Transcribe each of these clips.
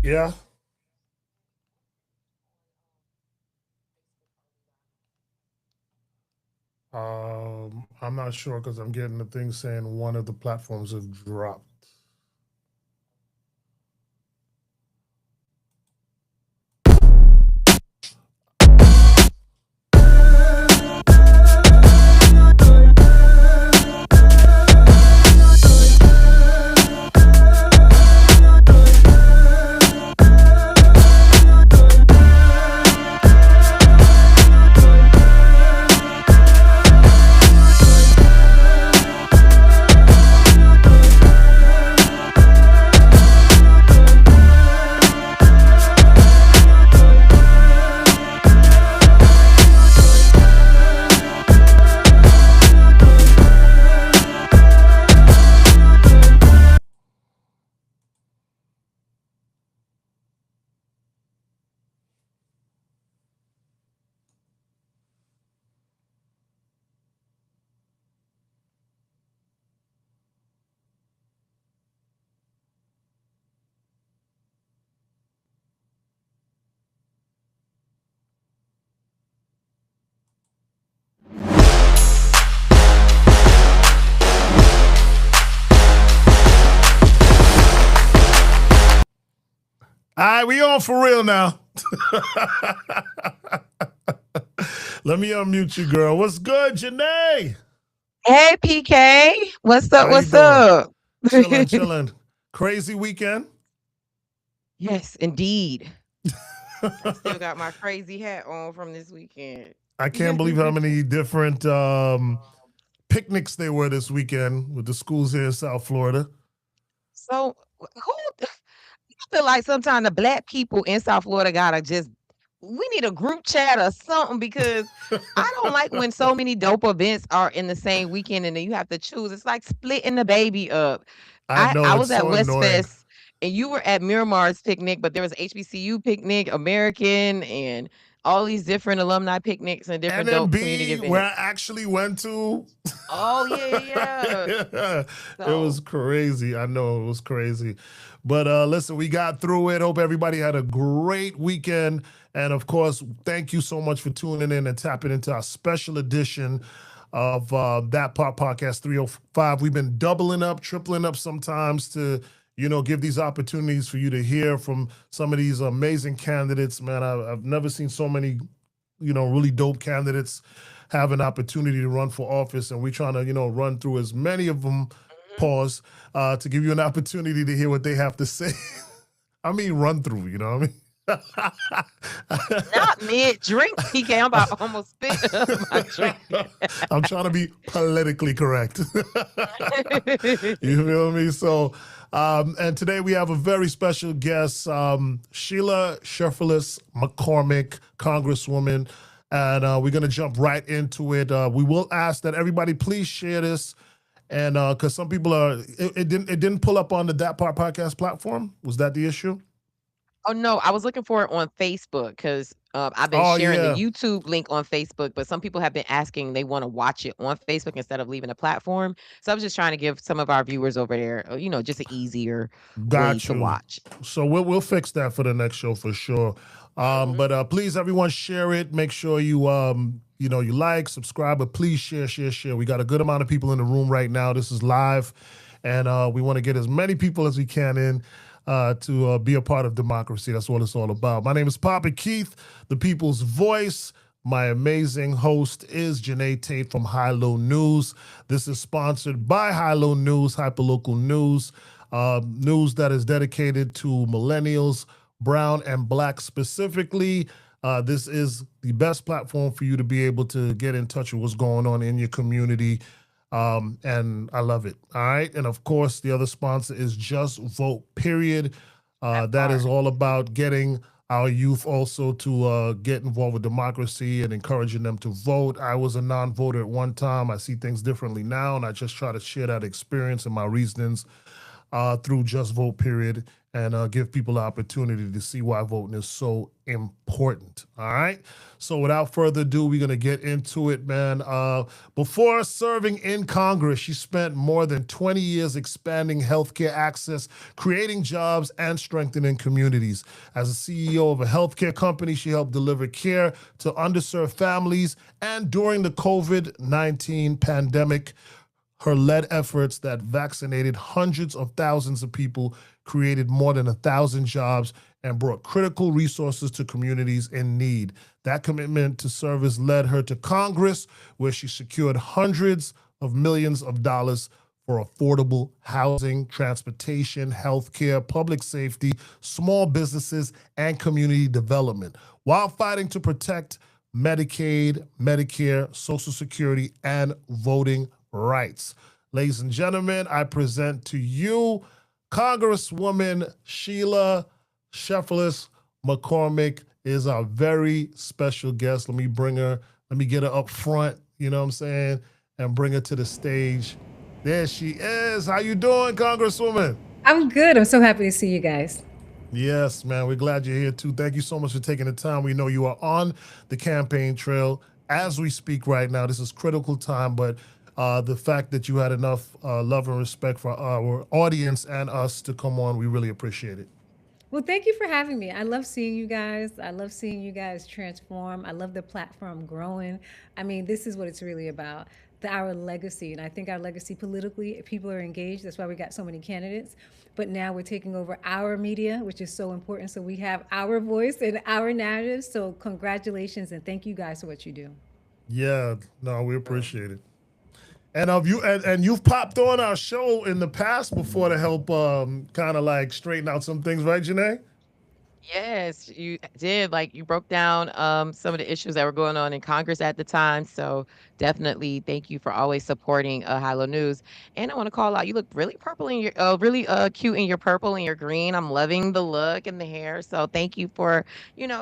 Yeah. I'm not sure because I'm getting the thing saying one of the platforms have dropped. All right, we on for real now. Let me unmute you, girl. What's good, Janae? Hey PK, what's up? How you What's doing? up? Chilling, chilling. Crazy weekend. Yes, indeed. I still got my crazy hat on from this weekend. I can't believe how many different picnics there were this weekend with the schools here in South Florida. So who I feel like sometimes the black people in South Florida gotta just we need a group chat or something because I don't like when so many dope events are in the same weekend and then you have to choose. It's like splitting the baby up. I I know I it's was at so West annoying. Fest and you were at Miramar's picnic, but there was HBCU picnic, American, and all these different alumni picnics and different dope community NMB, where I events. actually went to, Oh yeah, yeah, yeah. it was So crazy. I know it was crazy. But listen, we got through it. Hope everybody had a great weekend. And of course, thank you so much for tuning in and tapping into our special edition of That Pop Podcast 305. We've been doubling up, tripling up sometimes to, give these opportunities for you to hear from some of these amazing candidates. Man, I've never seen so many, really dope candidates have an opportunity to run for office, and we're trying to, run through as many of them, mhm. pause, to give you an opportunity to hear what they have to say. I mean, run through, you know what Not mid drink, PK. I'm about to almost spit my drink. I mean? I'm trying to be politically correct. You feel me? So, and today we have a very special guest, Sheila Sheffilis McCormick, Congresswoman, and we're gonna jump right into it. We will ask that everybody please share this, and because some people it didn't pull up on the That Part Podcast platform. Was that the issue? Oh, no, I was looking for it on Facebook because I've been Oh sharing the yeah, YouTube link on Facebook, but some people have been asking they want to watch it on Facebook instead of leaving a platform. So I was just trying to give some of our viewers over there, just an easier way got to you. watch. So we'll fix that for the next show for sure. Mhm. But please, everyone, share it. Make sure you you like, subscribe, but please share, share, share. We got a good amount of people in the room right now. This is live, and we want to get as many people as we can in to be a part of democracy. That's what it's all about. My name is Papa Keith, the people's voice. My amazing host is Janae Tate from High Low News. This is sponsored by High Low News, Hyperlocal News, news that is dedicated to millennials, brown and black specifically. This is the best platform for you to be able to get in touch with what's going on in your community. And I love it. All right. And of course, the other sponsor is Just Vote, period. That That is part. all about getting our youth also to get involved with democracy and encouraging them to vote. I was a non voter at one time. I see things differently now, and I just try to share that experience and my reasonings through Just Vote period, and give people the opportunity to see why voting is so important. All right. So without further ado, we're gonna get into it, man. Before serving in Congress, she spent more than 20 years expanding healthcare access, creating jobs, and strengthening communities. As a CEO of a healthcare company, she helped deliver care to underserved families. And during the COVID-19 pandemic, her led efforts that vaccinated hundreds of thousands of people, created more than 1,000 jobs, and brought critical resources to communities in need. That commitment to service led her to Congress, where she secured hundreds of millions of dollars for affordable housing, transportation, healthcare, public safety, small businesses, and community development, while fighting to protect Medicaid, Medicare, Social Security, and voting rights. Ladies and gentlemen, I present to you Congresswoman Sheila Sheffield McCormick is our very special guest. Let me get her up front, you know what I'm saying, and bring her to the stage. There she is. How you doing, Congresswoman? I'm good. I'm so happy to see you guys. Yes, man. We're glad you're here too. Thank you so much for taking the time. We know you are on the campaign trail as we speak right now. This is critical time, but the fact that you had enough love and respect for our audience and us to come on, we really appreciate it. Well, thank you for having me. I love seeing you guys. I love seeing you guys transform. I love the platform growing. I mean, this is what it's really about. Our legacy. And I think our legacy politically, people are engaged. That's why we got so many candidates. But now we're taking over our media, which is so important. So we have our voice and our narrative. So congratulations and thank you guys for what you do. Yeah, no, we appreciate it. And you've popped on our show in the past before to help kind of like straighten out some things, right, Janae? Yes, you did. Like you broke down some of the issues that were going on in Congress at the time. So definitely thank you for always supporting Hilo News. And I want to call out, you look really purple in your really cute in your purple and your green. I'm loving the look and the hair. So thank you for,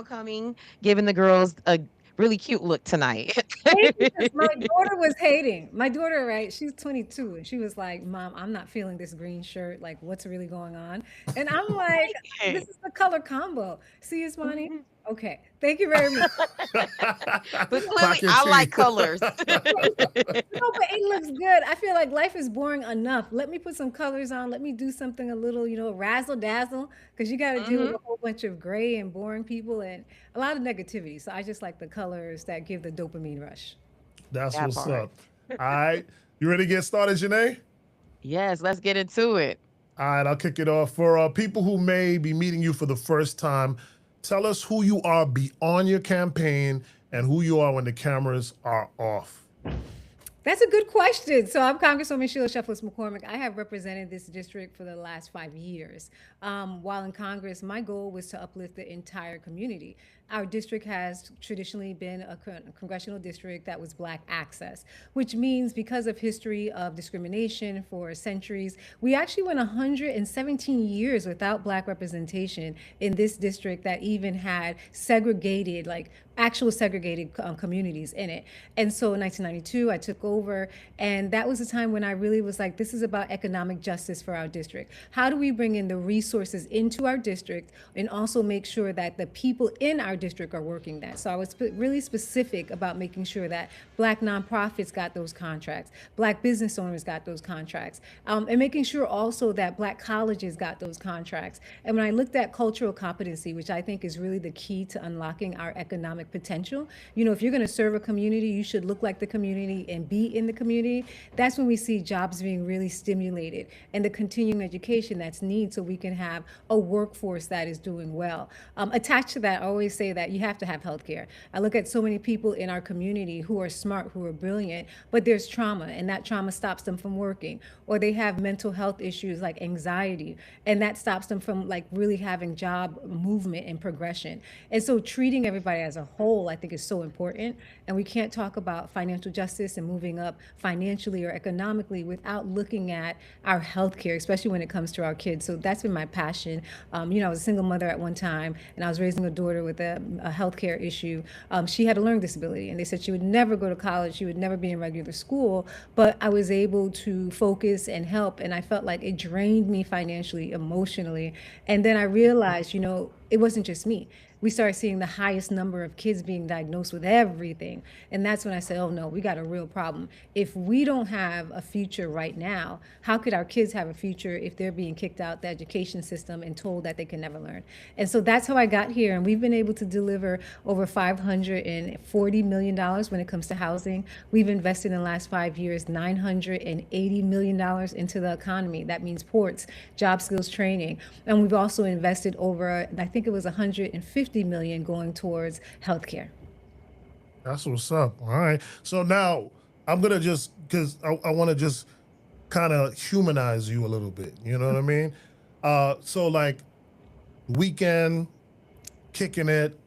coming, giving the girls a really cute look tonight. Thank you, 'cause my daughter was hating. My daughter, right? She's 22, and she was like, "Mom, I'm not feeling this green shirt. Like, what's really going on?" And I'm like, "This is the color combo. See, Ismani? Okay, thank you very much." But clearly, Clock your I like teeth. colors. No, but it looks good. I feel like life is boring enough. Let me put some colors on. Let me do something a little, razzle dazzle, because you got to deal with Mhm. a whole bunch of gray and boring people and a lot of negativity. So I just like the colors that give the dopamine rush. That's That what's part. up. All right. You ready to get started, Janae? Yes, let's get into it. All right, I'll kick it off. For people who may be meeting you for the first time, tell us who you are beyond your campaign and who you are when the cameras are off. That's a good question. So I'm Congresswoman Sheila Sheffield McCormick. I have represented this district for the last 5 years. While in Congress, my goal was to uplift the entire community. Our district has traditionally been a congressional district that was Black access, which means because of history of discrimination for centuries, we actually went 117 years without Black representation in this district that even had segregated, like actual segregated communities in it. And so in 1992, I took over, and that was a time when I really was like, this is about economic justice for our district. How do we bring in the resources into our district and also make sure that the people in our district are working that? So I was really specific about making sure that Black nonprofits got those contracts, Black business owners got those contracts, and making sure also that Black colleges got those contracts. And when I looked at cultural competency, which I think is really the key to unlocking our economic potential, if you're going to serve a community, you should look like the community and be in the community. That's when we see jobs being really stimulated and the continuing education that's needed so we can have a workforce that is doing well. Attached to that, I always say that you have to have healthcare. I look at so many people in our community who are smart, who are brilliant, but there's trauma, and that trauma stops them from working, or they have mental health issues like anxiety, and that stops them from like really having job movement and progression. And so treating everybody as a whole, I think, is so important. And we can't talk about financial justice and moving up financially or economically without looking at our healthcare, especially when it comes to our kids. So that's been my passion. I was a single mother at one time, and I was raising a daughter with a healthcare issue. She had a learning disability, and they said she would never go to college, she would never be in regular school. But I was able to focus and help, and I felt like it drained me financially, emotionally. And then I realized, it wasn't just me. We started seeing the highest number of kids being diagnosed with everything. And that's when I said, oh no, we got a real problem. If we don't have a future right now, how could our kids have a future if they're being kicked out the education system and told that they can never learn? And so that's how I got here. And we've been able to deliver over $540 million when it comes to housing. We've invested in the last 5 years, $980 million into the economy. That means ports, job skills training. And we've also invested over, I think it was 150 million going towards healthcare. That's what's up. All right. So now I'm gonna just because I want to just kind of humanize you a little bit. You know what I mean? So like weekend, kicking it.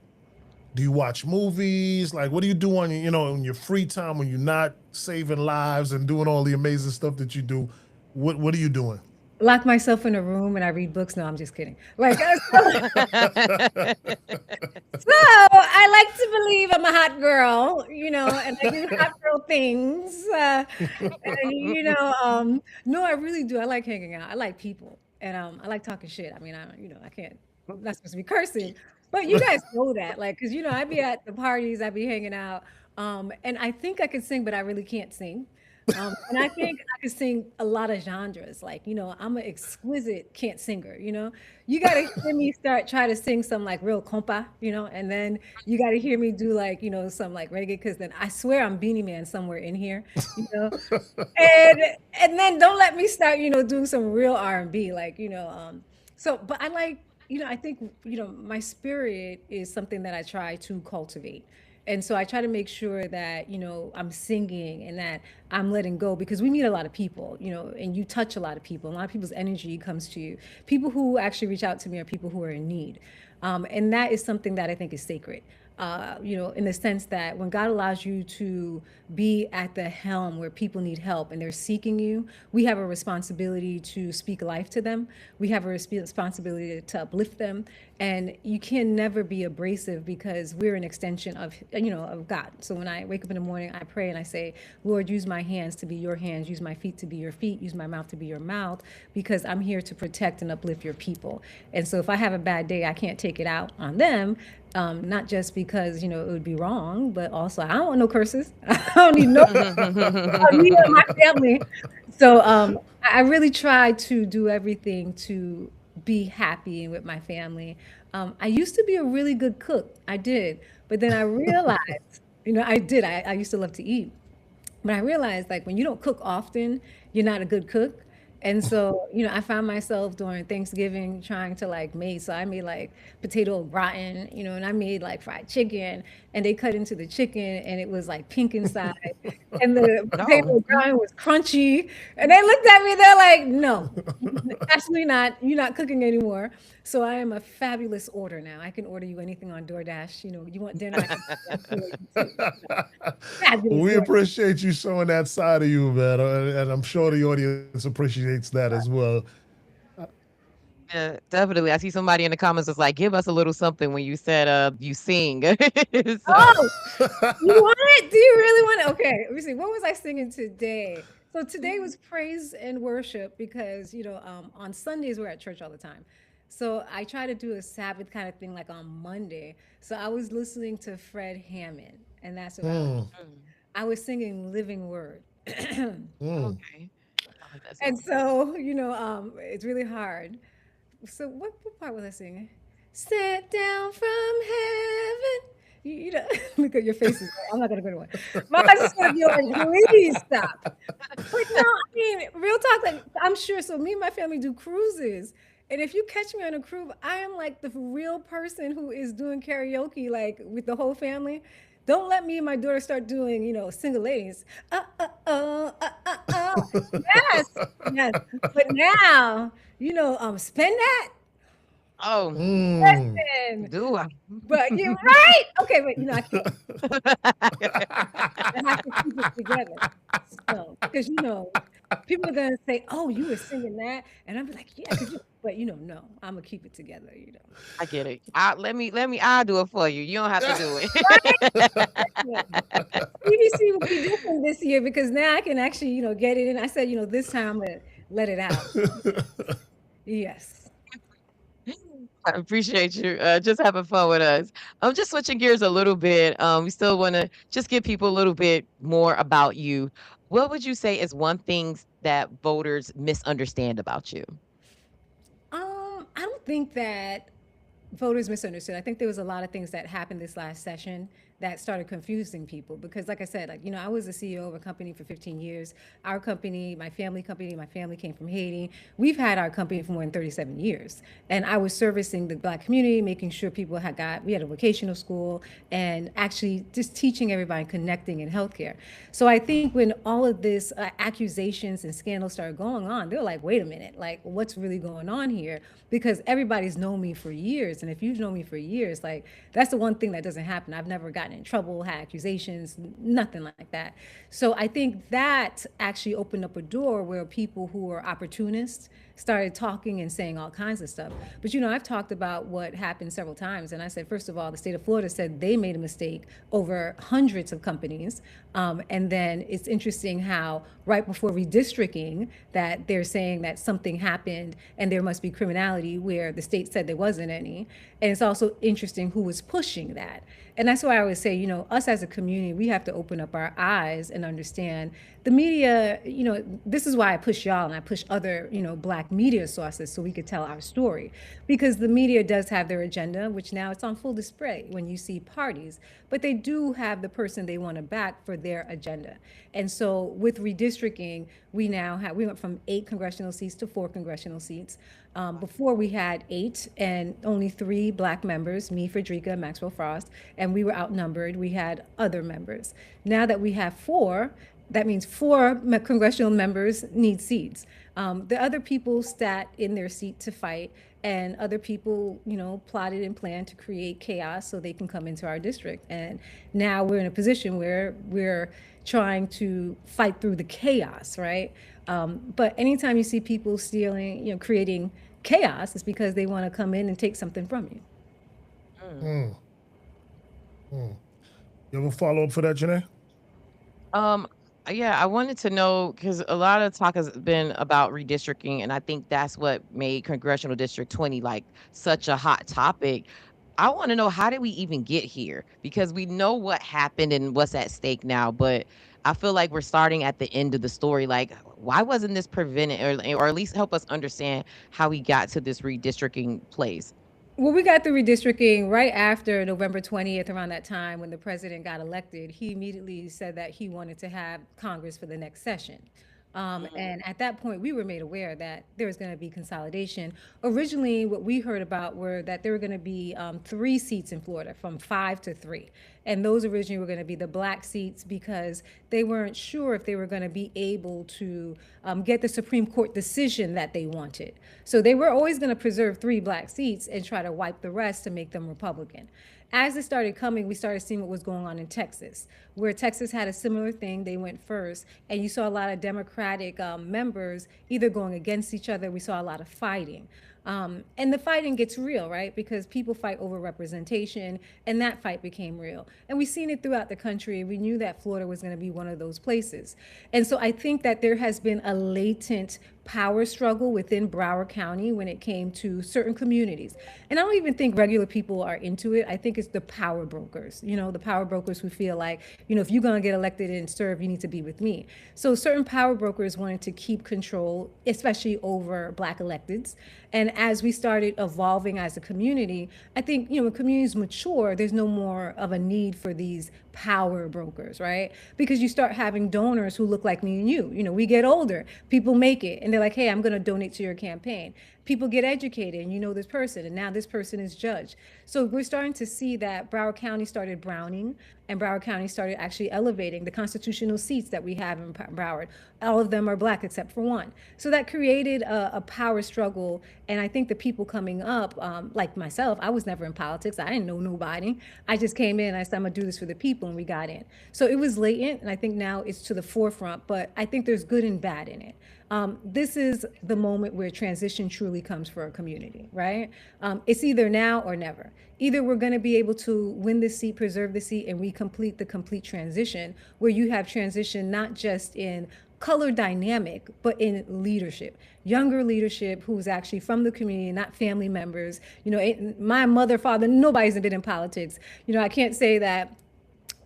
Do you watch movies? Like, what do you do on in your free time when you're not saving lives and doing all the amazing stuff that you do? What are you doing? Lock myself in a room and I read books. No, I'm just kidding. Like, so I like to believe I'm a hot girl, and I do hot girl things. No, I really do. I like hanging out. I like people, and I like talking shit. I mean, I can't. I'm not supposed to be cursing, but you guys know that, like, because I be at the parties, I be hanging out, and I think I can sing, but I really can't sing. And I think I can sing a lot of genres. Like, I'm an exquisite can't singer, You got to hear me try to sing some like real compa, and then you got to hear me do like, some like reggae, because then I swear I'm Beanie Man somewhere in here, and then don't let me start, doing some real R&B, like, but I like, I think, my spirit is something that I try to cultivate. And so I try to make sure that, I'm singing and that I'm letting go, because we meet a lot of people, and you touch a lot of people. A lot of people's energy comes to you. People who actually reach out to me are people who are in need. And that is something that I think is sacred. In the sense that when God allows you to be at the helm where people need help and they're seeking you, we have a responsibility to speak life to them. We have a responsibility to uplift them. And you can never be abrasive, because we're an extension of God. So when I wake up in the morning, I pray and I say, Lord, use my hands to be your hands, use my feet to be your feet, use my mouth to be your mouth, because I'm here to protect and uplift your people. And so if I have a bad day, I can't take it out on them. Not just because, it would be wrong, but also I don't want no curses. I don't need no me and my family. So I really try to do everything to be happy with my family. I used to be a really good cook. I did. But then I realized, I did. I used to love to eat. But I realized, like, when you don't cook often, you're not a good cook. And so, I found myself during Thanksgiving trying to so I made like potato gratin, and I made like fried chicken, and they cut into the chicken and it was like pink inside and the potato gratin was crunchy. And they looked at me, they're like, no, absolutely not. You're not cooking anymore. So I am a fabulous order now. I can order you anything on DoorDash. You want dinner? We appreciate you showing that side of you, man. And I'm sure the audience appreciates that as well. Yeah, definitely. I see somebody in the comments was like, give us a little something when you said you sing. Oh, you want it? Do you really want it? Okay, let me see. What was I singing today? So today was praise and worship, because, on Sundays we're at church all the time. So I try to do a Sabbath kind of thing like on Monday. So I was listening to Fred Hammond, and that's what I was singing Living Word. Okay. And so, it's really hard. So what part was I singing? Sent down from heaven. Look at your faces. I'm not going to go to one. My husband's going to be like, please stop. But no, I mean, real talk, like, I'm sure. So me and my family do cruises. And if you catch me on a cruise, I am like the real person who is doing karaoke, like with the whole family. Don't let me and my daughter start doing, single ladies. Yes. But now, spend that. Oh, Listen. do I? But you're right. Okay, but I can't. I have to keep it together. So, because People are gonna say, "Oh, you were singing that," and I'll be like, "Yeah, because you," but no, I'm gonna keep it together. I get it. I'll do it for you. You don't have to do Right? it. Definitely. BBC will be different this year because now I can actually, get it in. I said, this time I'm gonna let it out. Yes. I appreciate you just having fun with us. I'm just switching gears a little bit. We still want to just give people a little bit more about you. What would you say is one thing that voters misunderstand about you? I don't think that voters misunderstood. I think there was a lot of things that happened this last session that started confusing people because, like I said, I was the CEO of a company for 15 years. Our company, my family came from Haiti. We've had our company for more than 37 years. And I was servicing the Black community, making sure people we had a vocational school, and actually just teaching everybody connecting in healthcare. So I think when all of this accusations and scandals started going on, they were like, wait a minute, like what's really going on here? Because everybody's known me for years. And if you've known me for years, like that's the one thing that doesn't happen. I've never gotten in trouble, had accusations, nothing like that. So I think that actually opened up a door where people who were opportunists started talking and saying all kinds of stuff. But I've talked about what happened several times, and I said, first of all, the state of Florida said they made a mistake over hundreds of companies, and then it's interesting how right before redistricting that they're saying that something happened and there must be criminality where the state said there wasn't any. And it's also interesting who was pushing that. And that's why I always say, us as a community, we have to open up our eyes and understand the media. This is why I push y'all and I push other, Black media sources so we could tell our story. Because the media does have their agenda, which now it's on full display when you see parties, but they do have the person they want to back for their agenda. And so with redistricting, we went from 8 congressional seats to 4 congressional seats. Before we had 8 and only 3 Black members, me, Frederica, Maxwell Frost, and we were outnumbered. We had other members. Now that we have 4, that means 4 congressional members need seats. The other people sat in their seat to fight, and other people, plotted and planned to create chaos so they can come into our district. And now we're in a position where we're trying to fight through the chaos, right? But anytime you see people stealing, creating chaos, it's because they want to come in and take something from you. Mm. You have a follow up for that, Janae? Yeah, I wanted to know because a lot of talk has been about redistricting, and I think that's what made Congressional District 20 like such a hot topic. I want to know, how did we even get here? Because we know what happened and what's at stake now, but I feel like we're starting at the end of the story. Like, why wasn't this prevented, or at least help us understand how we got to this redistricting place? Well, we got the redistricting right after November 20th, around that time when the president got elected. He immediately said that he wanted to have Congress for the next session. And at that point, we were made aware that there was going to be consolidation. Originally, what we heard about were that there were going to be 3 seats in Florida, from 5 to 3. And those originally were going to be the Black seats because they weren't sure if they were going to be able to get the Supreme Court decision that they wanted. So they were always going to preserve 3 Black seats and try to wipe the rest to make them Republican. As it started coming, we started seeing what was going on in Texas, where Texas had a similar thing. They went first, and you saw a lot of Democratic members either going against each other. We saw a lot of fighting. And the fighting gets real, right? Because people fight over representation, and that fight became real. And we've seen it throughout the country. We knew that Florida was going to be one of those places. And so I think that there has been a latent power struggle within Broward County when it came to certain communities. And I don't even think regular people are into it. I think it's the power brokers, the power brokers who feel like, if you're going to get elected and serve, you need to be with me. So certain power brokers wanted to keep control, especially over Black electeds. And as we started evolving as a community, I think, when communities mature, there's no more of a need for these power brokers, right? Because you start having donors who look like me and you. We get older, people make it, and they're like, hey, I'm going to donate to your campaign. people get educated and you know this person and now this person is judged. So we're starting to see that Broward County started browning and Broward County started actually elevating the constitutional seats that we have in Broward. All of them are black except for one. So that created a power struggle. And I think the people coming up, like myself, I was never in politics. I didn't know nobody. I just came in, I said, I'm gonna do this for the people, and we got in. So it was latent, and I think now it's to the forefront, but I think there's good and bad in it. This is the moment where transition truly comes for a community, right? It's either now or never. Either we're going to be able to win the seat, preserve the seat, and we complete the complete transition, where you have transition not just in color dynamic, but in leadership, younger leadership who's actually from the community, not family members. You know, my mother, father, nobody's been in politics. You know, I can't say that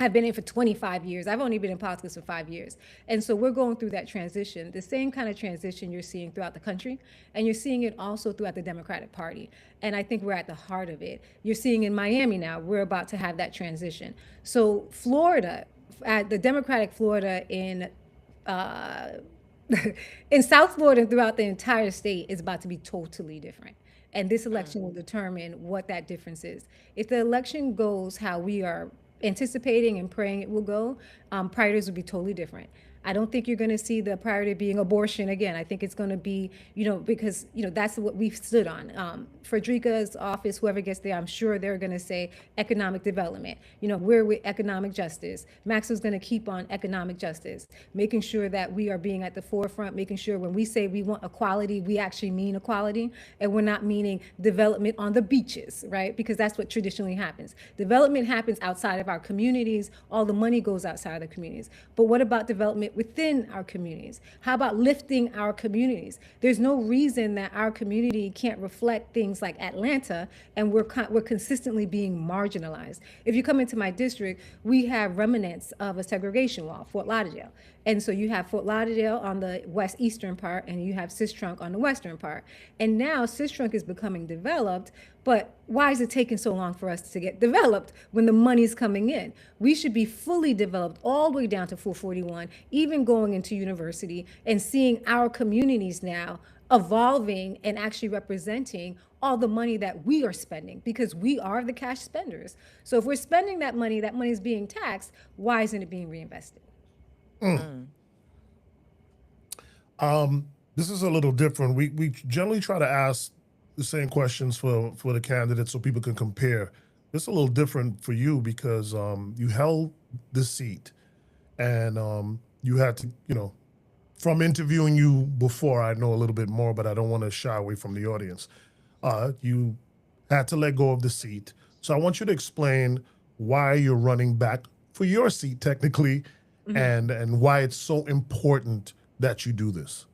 I've been in for 25 years. I've only been in politics for 5 years. And so we're going through that transition, the same kind of transition you're seeing throughout the country. And you're seeing it also throughout the Democratic Party. And I think we're at the heart of it. You're seeing in Miami now, we're about to have that transition. So Florida, at the Democratic Florida in in South Florida and throughout the entire state is about to be totally different. And this election will determine what that difference is. If the election goes how we are anticipating and praying it will go, priorities will be totally different. I don't think you're going to see the priority being abortion again. I think it's going to be, you know, because, you know, that's what we've stood on. Frederica's office, whoever gets there, I'm sure they're going to say economic development. You know, we're with economic justice. Max is going to keep on economic justice, making sure that we are being at the forefront, making sure when we say we want equality, we actually mean equality, and we're not meaning development on the beaches, right? Because that's what traditionally happens. Development happens outside of our communities. All the money goes outside of the communities. But what about development within our communities? How about lifting our communities? There's no reason that our community can't reflect things like Atlanta, and we're consistently being marginalized. If you come into my district, we have remnants of a segregation wall, Fort Lauderdale. And so you have Fort Lauderdale on the west eastern part, and you have Sistrunk on the western part. And now Sistrunk is becoming developed, but why is it taking so long for us to get developed when the money's coming in? We should be fully developed all the way down to 441, even going into university and seeing our communities now evolving and actually representing all the money that we are spending, because we are the cash spenders. So if we're spending that money is being taxed, why isn't it being reinvested? This is a little different. We generally try to ask the same questions for the candidates so people can compare. This is a little different for you because you held the seat, and you had to, you know, from interviewing you before, I know a little bit more, but I don't want to shy away from the audience. You had to let go of the seat. So I want you to explain why you're running back for your seat technically, and why it's so important that you do this.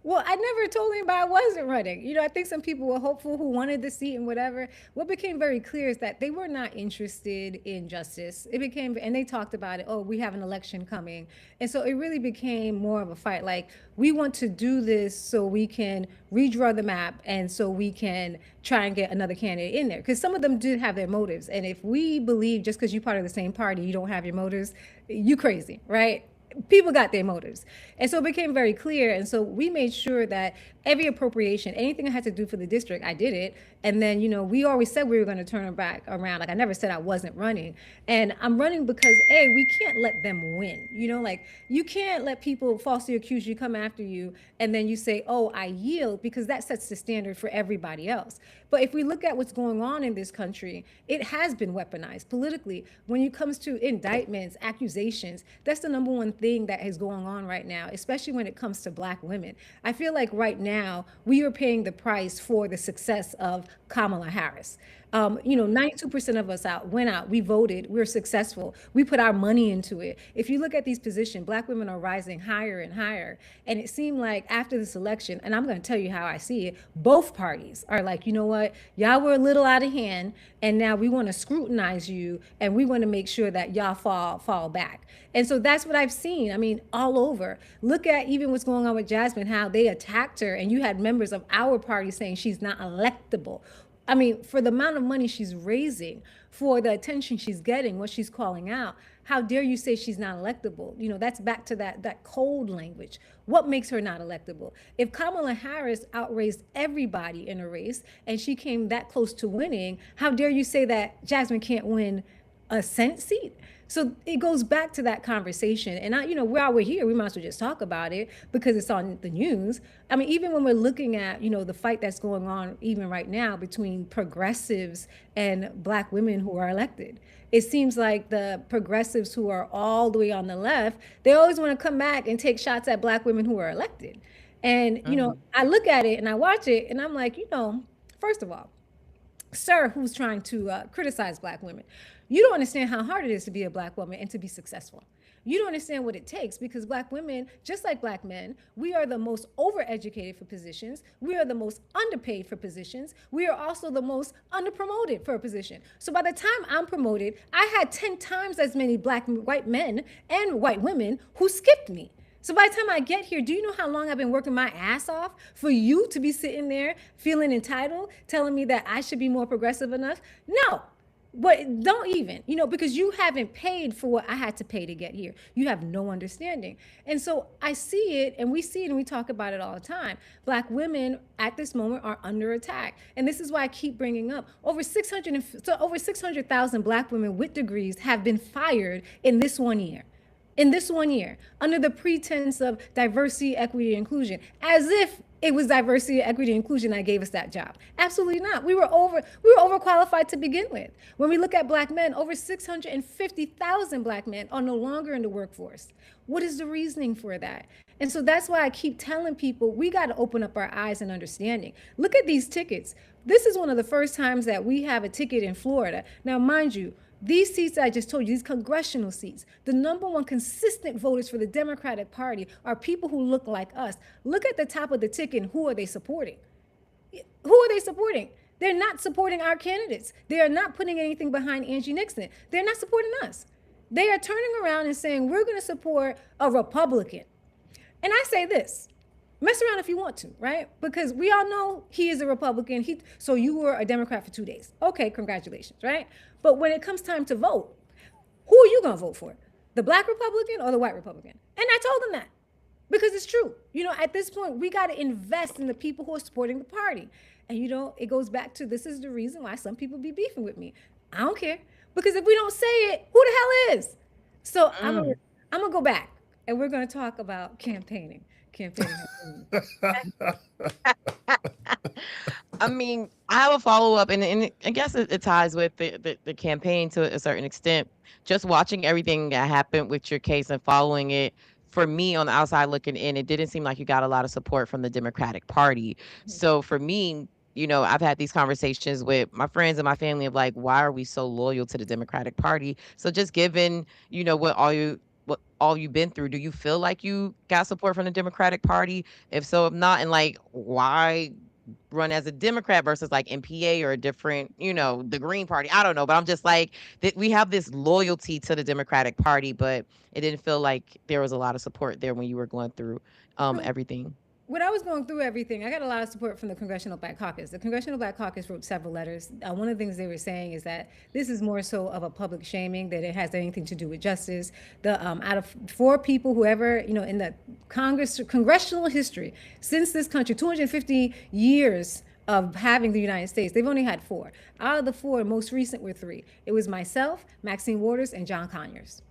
Well, I never told anybody I wasn't running. You know, I think some people were hopeful who wanted the seat and whatever. What became very clear is that they were not interested in justice. It became, and they talked about it, oh, we have an election coming. And so it really became more of a fight. Like, we want to do this so we can redraw the map and so we can try and get another candidate in there. Because some of them did have their motives. And if we believe just because you're part of the same party, you don't have your motives, you crazy, right? People got their motives. And so it became very clear. And so we made sure that every appropriation, anything I had to do for the district, I did it. And then, you know, we always said we were going to turn it back around. Like, I never said I wasn't running. And I'm running because, A, we can't let them win. You know, like, you can't let people falsely accuse you, come after you, and then you say, oh, I yield, because that sets the standard for everybody else. But if we look at what's going on in this country, it has been weaponized politically. When it comes to indictments, accusations, that's the number one thing that is going on right now, especially when it comes to Black women. I feel like right now we are paying the price for the success of Kamala Harris. You know, 92% of us went out, we voted, we're successful, we put our money into it. If you look at these positions, Black women are rising higher and higher. And it seemed like after this election, and I'm going to tell you how I see it, both parties are like, you know what, y'all were a little out of hand, and now we want to scrutinize you, and we want to make sure that y'all fall back. And so that's what I've seen. I mean, all over. Look at even what's going on with Jasmine, how they attacked her, and you had members of our party saying she's not electable. I mean, for the amount of money she's raising, for the attention she's getting, what she's calling out, how dare you say she's not electable? You know, that's back to that cold language. What makes her not electable? If Kamala Harris outraised everybody in a race and she came that close to winning, how dare you say that Jasmine can't win a Senate seat? So it goes back to that conversation. And I, you know, while we're here, we might as well just talk about it because it's on the news. I mean, even when we're looking at, you know, the fight that's going on even right now between progressives and Black women who are elected, it seems like the progressives who are all the way on the left, they always want to come back and take shots at Black women who are elected. And, you know, I look at it and I watch it and I'm like, you know, first of all, sir, who's trying to criticize Black women, you don't understand how hard it is to be a Black woman and to be successful. You don't understand what it takes because Black women, just like Black men, we are the most overeducated for positions. We are the most underpaid for positions. We are also the most underpromoted for a position. So by the time I'm promoted, I had 10 times as many Black white men and white women who skipped me. So by the time I get here, do you know how long I've been working my ass off for you to be sitting there feeling entitled, telling me that I should be more progressive enough? No. But don't even, you know, because you haven't paid for what I had to pay to get here. You have no understanding. And so I see it and we see it and we talk about it all the time. Black women at this moment are under attack. And this is why I keep bringing up over 600,000 Black women with degrees have been fired in this 1 year. In this 1 year, under the pretense of diversity, equity, and inclusion, as if it was diversity, equity, and inclusion that gave us that job. Absolutely not. We were overqualified to begin with. When we look at Black men, over 650,000 Black men are no longer in the workforce. What is the reasoning for that? And so that's why I keep telling people we got to open up our eyes and understanding. Look at these tickets. This is one of the first times that we have a ticket in Florida. Now, mind you, these seats I just told you, these congressional seats, the number one consistent voters for the Democratic Party are people who look like us. Look at the top of the ticket and who are they supporting? Who are they supporting? They're not supporting our candidates. They are not putting anything behind Angie Nixon. They're not supporting us. They are turning around and saying, we're going to support a Republican. And I say this, mess around if you want to, right? Because we all know he is a Republican. So you were a Democrat for 2 days. Okay, congratulations, right? But when it comes time to vote, who are you going to vote for? The Black Republican or the white Republican? And I told them that because it's true. You know, at this point, we got to invest in the people who are supporting the party. And, you know, it goes back to this is the reason why some people be beefing with me. I don't care. Because if we don't say it, who the hell is? So I'm going to go back and we're going to talk about campaigning. I mean, I have a follow-up, and I guess it ties with the campaign to a certain extent. Just watching everything that happened with your case and following it, for me on the outside looking in, it didn't seem like you got a lot of support from the Democratic Party. So for me, you know, I've had these conversations with my friends and my family of like, why are we so loyal to the Democratic Party? So just given, you know, what all you've been through, do you feel like you got support from the Democratic Party? If so, if not, and like, why run as a Democrat versus like MPA or a different, you know, the Green Party? I don't know, but I'm just like, that we have this loyalty to the Democratic Party, but it didn't feel like there was a lot of support there when you were going through everything. When I was going through everything, I got a lot of support from the Congressional Black Caucus. The Congressional Black Caucus wrote several letters. One of the things they were saying is that this is more so of a public shaming, that it has anything to do with justice. Out of 4 people, whoever, you know, in the congressional history, since this country, 250 years of having the United States, they've only had 4. Out of the 4, most recent were 3. It was myself, Maxine Waters, and John Conyers.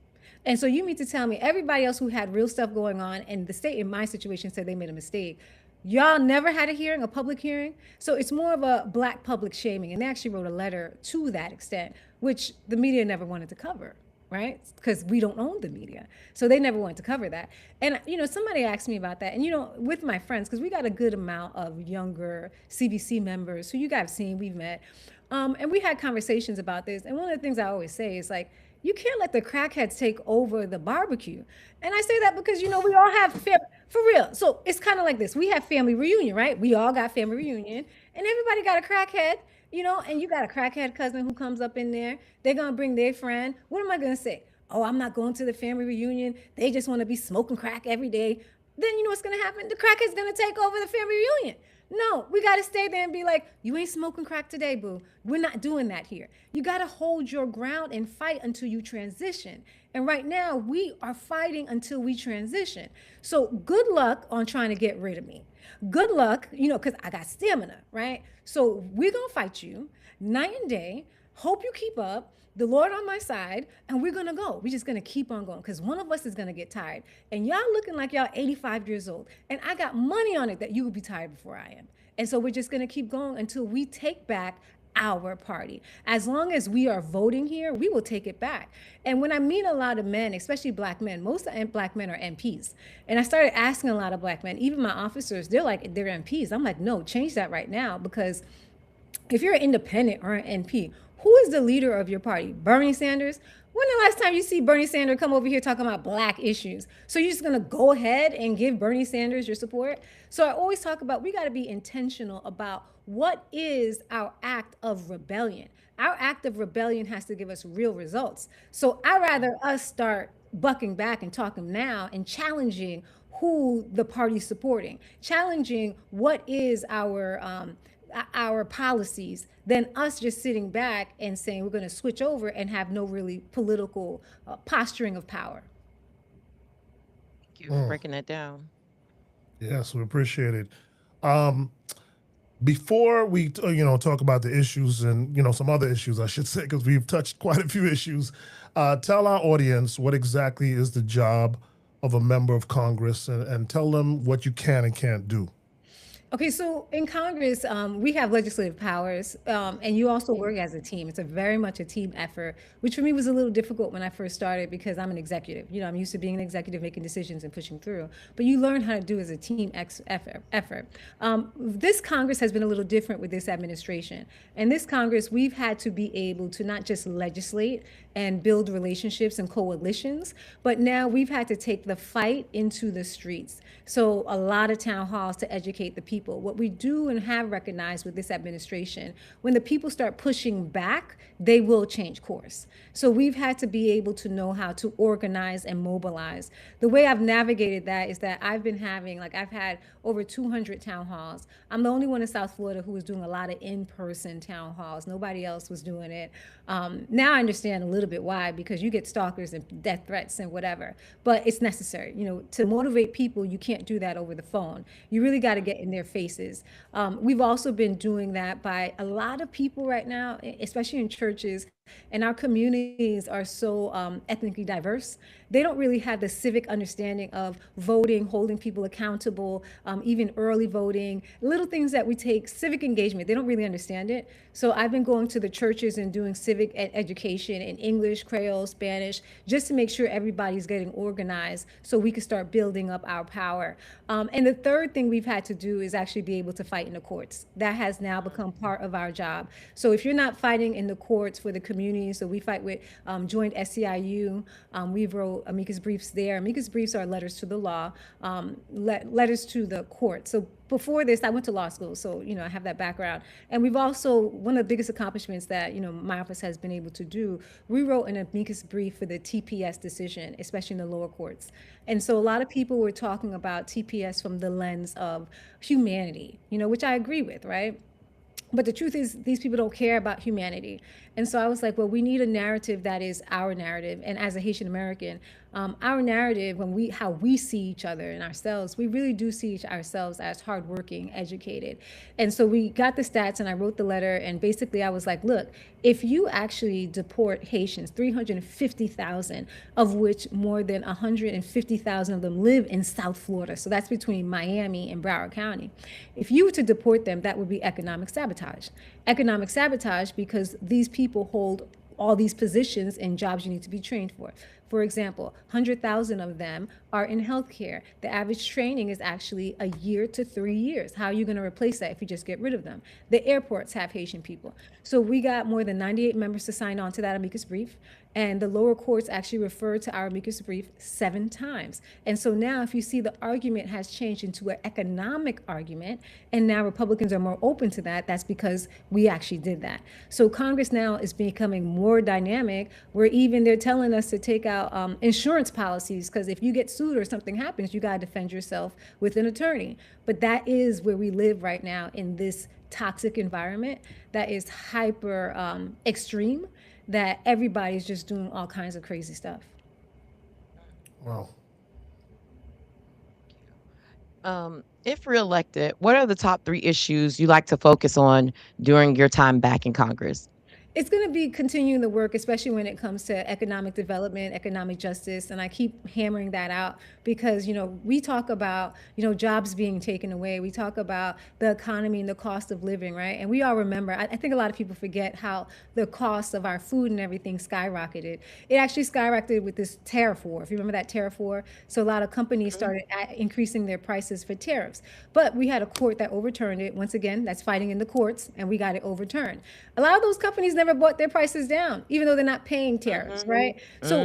And so you mean to tell me everybody else who had real stuff going on and the state in my situation said they made a mistake, y'all never had a hearing, a public hearing? So it's more of a Black public shaming. And they actually wrote a letter to that extent, which the media never wanted to cover, right? Because we don't own the media. So they never wanted to cover that. And, you know, somebody asked me about that. And, you know, with my friends, because we got a good amount of younger CBC members who you guys have seen, we've met. And we had conversations about this. And one of the things I always say is like, you can't let the crackheads take over the barbecue. And I say that because, you know, we all have, for real. So it's kind of like this. We have family reunion, right? We all got family reunion and everybody got a crackhead, you know, and you got a crackhead cousin who comes up in there. They're going to bring their friend. What am I going to say? Oh, I'm not going to the family reunion. They just want to be smoking crack every day. Then you know what's going to happen? The crackhead's going to take over the family reunion. No, we got to stay there and be like, you ain't smoking crack today, boo. We're not doing that here. You got to hold your ground and fight until you transition. And right now, we are fighting until we transition. So good luck on trying to get rid of me. Good luck, because I got stamina, right? So we're going to fight you night and day. Hope you keep up. The Lord on my side, and we're gonna go. We're just gonna keep on going because one of us is gonna get tired. And y'all looking like y'all 85 years old. And I got money on it that you will be tired before I am. And so we're just gonna keep going until we take back our party. As long as we are voting here, we will take it back. And when I meet a lot of men, especially black men, most black men are MPs. And I started asking a lot of black men, even my officers, they're like, they're MPs. I'm like, no, change that right now, because if you're an independent or an NP, who is the leader of your party? Bernie Sanders? When the last time you see Bernie Sanders come over here talking about black issues? So you're just gonna go ahead and give Bernie Sanders your support? So I always talk about, we gotta be intentional about what is our act of rebellion. Our act of rebellion has to give us real results. So I rather us start bucking back and talking now and challenging who the party's supporting, challenging what is our policies, than us just sitting back and saying we're going to switch over and have no really political posturing of power. Thank you for breaking that down. Yes, we appreciate it. Before we, talk about the issues and, some other issues, I should say, because we've touched quite a few issues, tell our audience what exactly is the job of a member of Congress, and tell them what you can and can't do. Okay, so in Congress, we have legislative powers, and you also work as a team. It's very much a team effort, which for me was a little difficult when I first started because I'm an executive. I'm used to being an executive, making decisions and pushing through. But you learn how to do as a team effort. This Congress has been a little different with this administration. And this Congress, we've had to be able to not just legislate and build relationships and coalitions, but now we've had to take the fight into the streets. So a lot of town halls to educate the people. What we do and have recognized with this administration, when the people start pushing back, they will change course. So we've had to be able to know how to organize and mobilize. The way I've navigated that is that I've had over 200 town halls. I'm the only one in South Florida who was doing a lot of in-person town halls. Nobody else was doing it. Now I understand a little bit why, because you get stalkers and death threats and whatever, but it's necessary. To motivate people, you can't do that over the phone. You really got to get in their faces. We've also been doing that by a lot of people right now, especially in churches, and our communities are so ethnically diverse. They don't really have the civic understanding of voting, holding people accountable, even early voting, little things that we take, civic engagement. They don't really understand it. So I've been going to the churches and doing civic education in English, Creole, Spanish, just to make sure everybody's getting organized so we can start building up our power. And the third thing we've had to do is actually be able to fight in the courts. That has now become part of our job. So if you're not fighting in the courts for the community, so we fight with Joint SEIU, we wrote amicus briefs there. Amicus briefs are letters to the law, letters to the court. So before this, I went to law school, so I have that background. And we've also, one of the biggest accomplishments that my office has been able to do, we wrote an amicus brief for the TPS decision, especially in the lower courts. And so a lot of people were talking about TPS from the lens of humanity, which I agree with, right? But the truth is, these people don't care about humanity. And so I was like, well, we need a narrative that is our narrative. And as a Haitian American, our narrative, how we see each other and ourselves, we really do see ourselves as hardworking, educated. And so we got the stats, and I wrote the letter, and basically I was like, look, if you actually deport Haitians, 350,000, of which more than 150,000 of them live in South Florida, so that's between Miami and Broward County. If you were to deport them, that would be economic sabotage. Economic sabotage because these people hold all these positions and jobs you need to be trained for. For example, 100,000 of them are in healthcare. The average training is actually a year to 3 years. How are you going to replace that if you just get rid of them? The airports have Haitian people. So we got more than 98 members to sign on to that amicus brief. And the lower courts actually referred to our amicus brief 7 times. And so now if you see, the argument has changed into an economic argument, and now Republicans are more open to that, that's because we actually did that. So Congress now is becoming more dynamic, where even they're telling us to take out about insurance policies, because if you get sued or something happens, you got to defend yourself with an attorney. But that is where we live right now, in this toxic environment that is hyper extreme, that everybody's just doing all kinds of crazy stuff. Wow. If reelected, what are the top 3 issues you like to focus on during your time back in Congress? It's going to be continuing the work, especially when it comes to economic development, economic justice. And I keep hammering that out because, we talk about, jobs being taken away. We talk about the economy and the cost of living, right? And we all remember, I think a lot of people forget how the cost of our food and everything skyrocketed. It actually skyrocketed with this tariff war. If you remember that tariff war. So a lot of companies started increasing their prices for tariffs. But we had a court that overturned it. Once again, that's fighting in the courts, and we got it overturned. A lot of those companies never brought their prices down, even though they're not paying tariffs, right? So,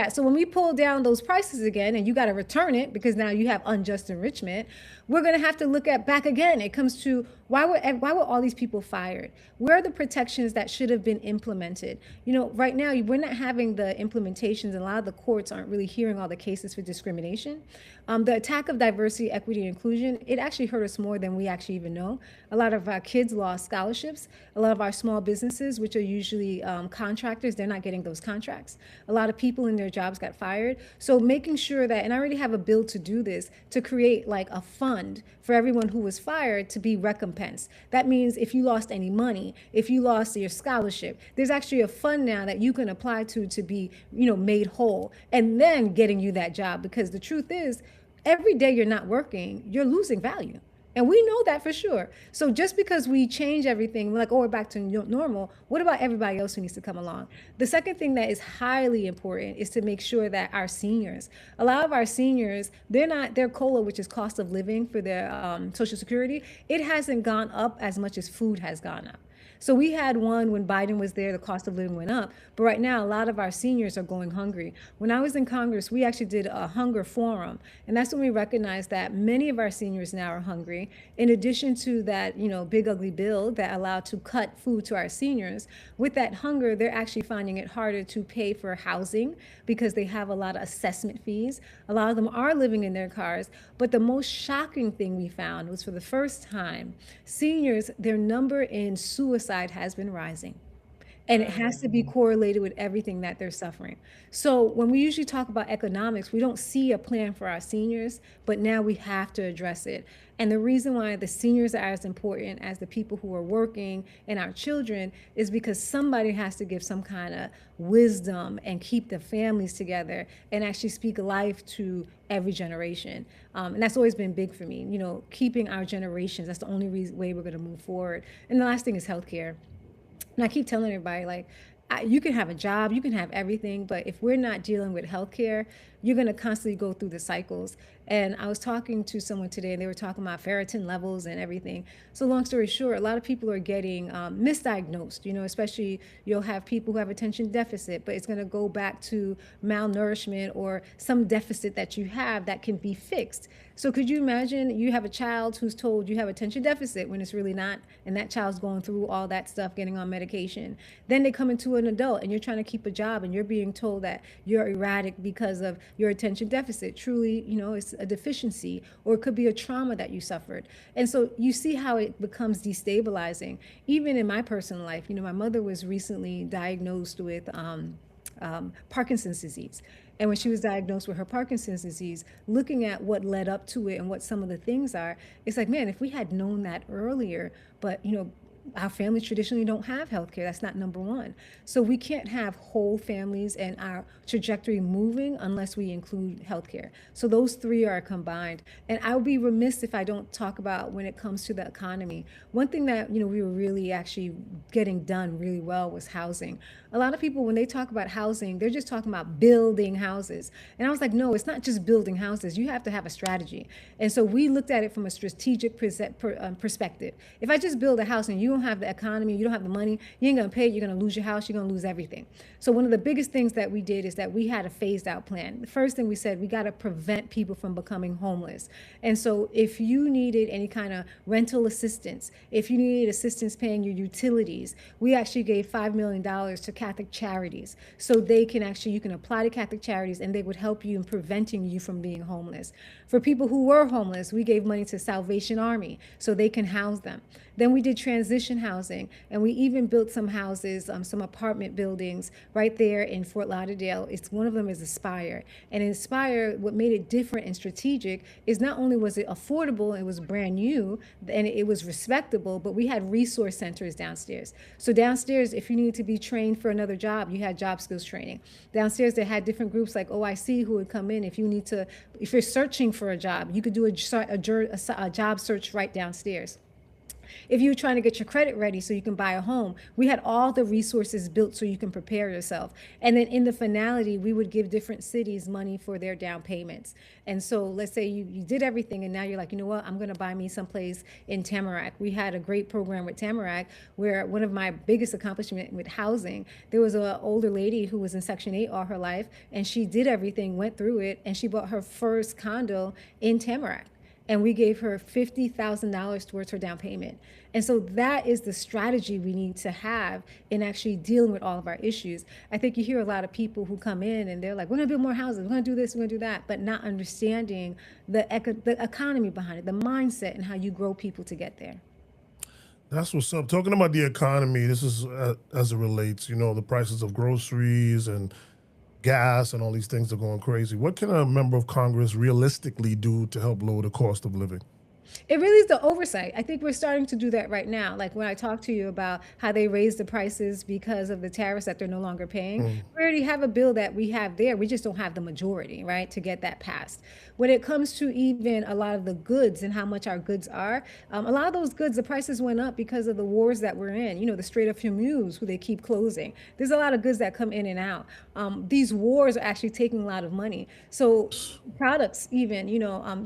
so when we pull down those prices again, and you got to return it because now you have unjust enrichment, we're going to have to look at back again. It comes to why were all these people fired? Where are the protections that should have been implemented? Right now we're not having the implementations, and a lot of the courts aren't really hearing all the cases for discrimination. The attack of diversity, equity, and inclusion, it actually hurt us more than we actually even know. A lot of our kids lost scholarships. A lot of our small businesses, which are usually contractors, they're not getting those contracts. A lot of people in their jobs got fired. So making sure that, and I already have a bill to do this, to create like a fund for everyone who was fired to be recompensed. That means if you lost any money, if you lost your scholarship, there's actually a fund now that you can apply to be, made whole, and then getting you that job. Because the truth is, every day you're not working, you're losing value. And we know that for sure. So just because we change everything, we're like, oh, we're back to normal, what about everybody else who needs to come along? The second thing that is highly important is to make sure that our seniors, a lot of our seniors, their COLA, which is cost of living for their Social Security, it hasn't gone up as much as food has gone up. So we had one when Biden was there, the cost of living went up. But right now, a lot of our seniors are going hungry. When I was in Congress, we actually did a hunger forum. And that's when we recognized that many of our seniors now are hungry. In addition to that, big ugly bill that allowed to cut food to our seniors, with that hunger, they're actually finding it harder to pay for housing because they have a lot of assessment fees. A lot of them are living in their cars. But the most shocking thing we found was, for the first time, seniors, their number in suicide has been rising. And it has to be correlated with everything that they're suffering. So when we usually talk about economics, we don't see a plan for our seniors, but now we have to address it. And the reason why the seniors are as important as the people who are working and our children is because somebody has to give some kind of wisdom and keep the families together and actually speak life to every generation. And that's always been big for me, keeping our generations. That's the only way we're going to move forward. And the last thing is healthcare. And I keep telling everybody, like, you can have a job, you can have everything, but if we're not dealing with healthcare, you're going to constantly go through the cycles. And I was talking to someone today, and they were talking about ferritin levels and everything. So long story short, a lot of people are getting misdiagnosed, especially you'll have people who have attention deficit, but it's going to go back to malnourishment or some deficit that you have that can be fixed. So could you imagine you have a child who's told you have attention deficit when it's really not, and that child's going through all that stuff, getting on medication. Then they come into an adult and you're trying to keep a job and you're being told that you're erratic because of your attention deficit. Truly, it's a deficiency, or it could be a trauma that you suffered. And so you see how it becomes destabilizing. Even in my personal life, my mother was recently diagnosed with Parkinson's disease. And when she was diagnosed with her Parkinson's disease, looking at what led up to it and what some of the things are, it's like, man, if we had known that earlier, but our families traditionally don't have healthcare. That's not number one. So we can't have whole families and our trajectory moving unless we include healthcare. So those three are combined. And I would be remiss if I don't talk about, when it comes to the economy, one thing that we were really actually getting done really well was housing. A lot of people, when they talk about housing, they're just talking about building houses. And I was like, no, it's not just building houses. You have to have a strategy. And so we looked at it from a strategic perspective. If I just build a house and you you don't have the economy, you don't have the money, you ain't gonna pay it, you're gonna lose your house, you're gonna lose everything. So one of the biggest things that we did is that we had a phased out plan. The first thing we said, we gotta prevent people from becoming homeless. And so if you needed any kind of rental assistance, if you needed assistance paying your utilities, we actually gave $5 million to Catholic Charities. So they can actually, you can apply to Catholic Charities and they would help you in preventing you from being homeless. For people who were homeless, we gave money to Salvation Army so they can house them. Then we did transition housing, and we even built some houses, some apartment buildings right there in Fort Lauderdale. One of them is Aspire. And Inspire, what made it different and strategic is not only was it affordable, it was brand new, and it was respectable, but we had resource centers downstairs. So downstairs, if you needed to be trained for another job, you had job skills training. Downstairs, they had different groups like OIC who would come in. If you're searching for a job, you could do a job search right downstairs. If you're trying to get your credit ready so you can buy a home, we had all the resources built so you can prepare yourself. And then in the finality, we would give different cities money for their down payments. And so let's say you did everything and now you're like, you know what, I'm gonna buy me someplace in Tamarack. We had a great program with Tamarack where one of my biggest accomplishments with housing, there was an older lady who was in Section 8 all her life, and she did everything, went through it, and she bought her first condo in Tamarack. And we gave her $50,000 towards her down payment. And so that is the strategy we need to have in actually dealing with all of our issues. I think you hear a lot of people who come in and they're like, we're gonna build more houses, we're gonna do this, we're gonna do that, but not understanding the economy behind it, the mindset and how you grow people to get there. That's what's up. Talking about the economy, this is as it relates, the prices of groceries and gas and all these things are going crazy. What can a member of Congress realistically do to help lower the cost of living? It really is the oversight. I think we're starting to do that right now. Like when I talked to you about how they raised the prices because of the tariffs that they're no longer paying, we already have a bill that we have there. We just don't have the majority, right, to get that passed. When it comes to even a lot of the goods and how much our goods are, a lot of those goods, the prices went up because of the wars that we're in. The Strait of Hormuz, who they keep closing. There's a lot of goods that come in and out. These wars are actually taking a lot of money. So products even,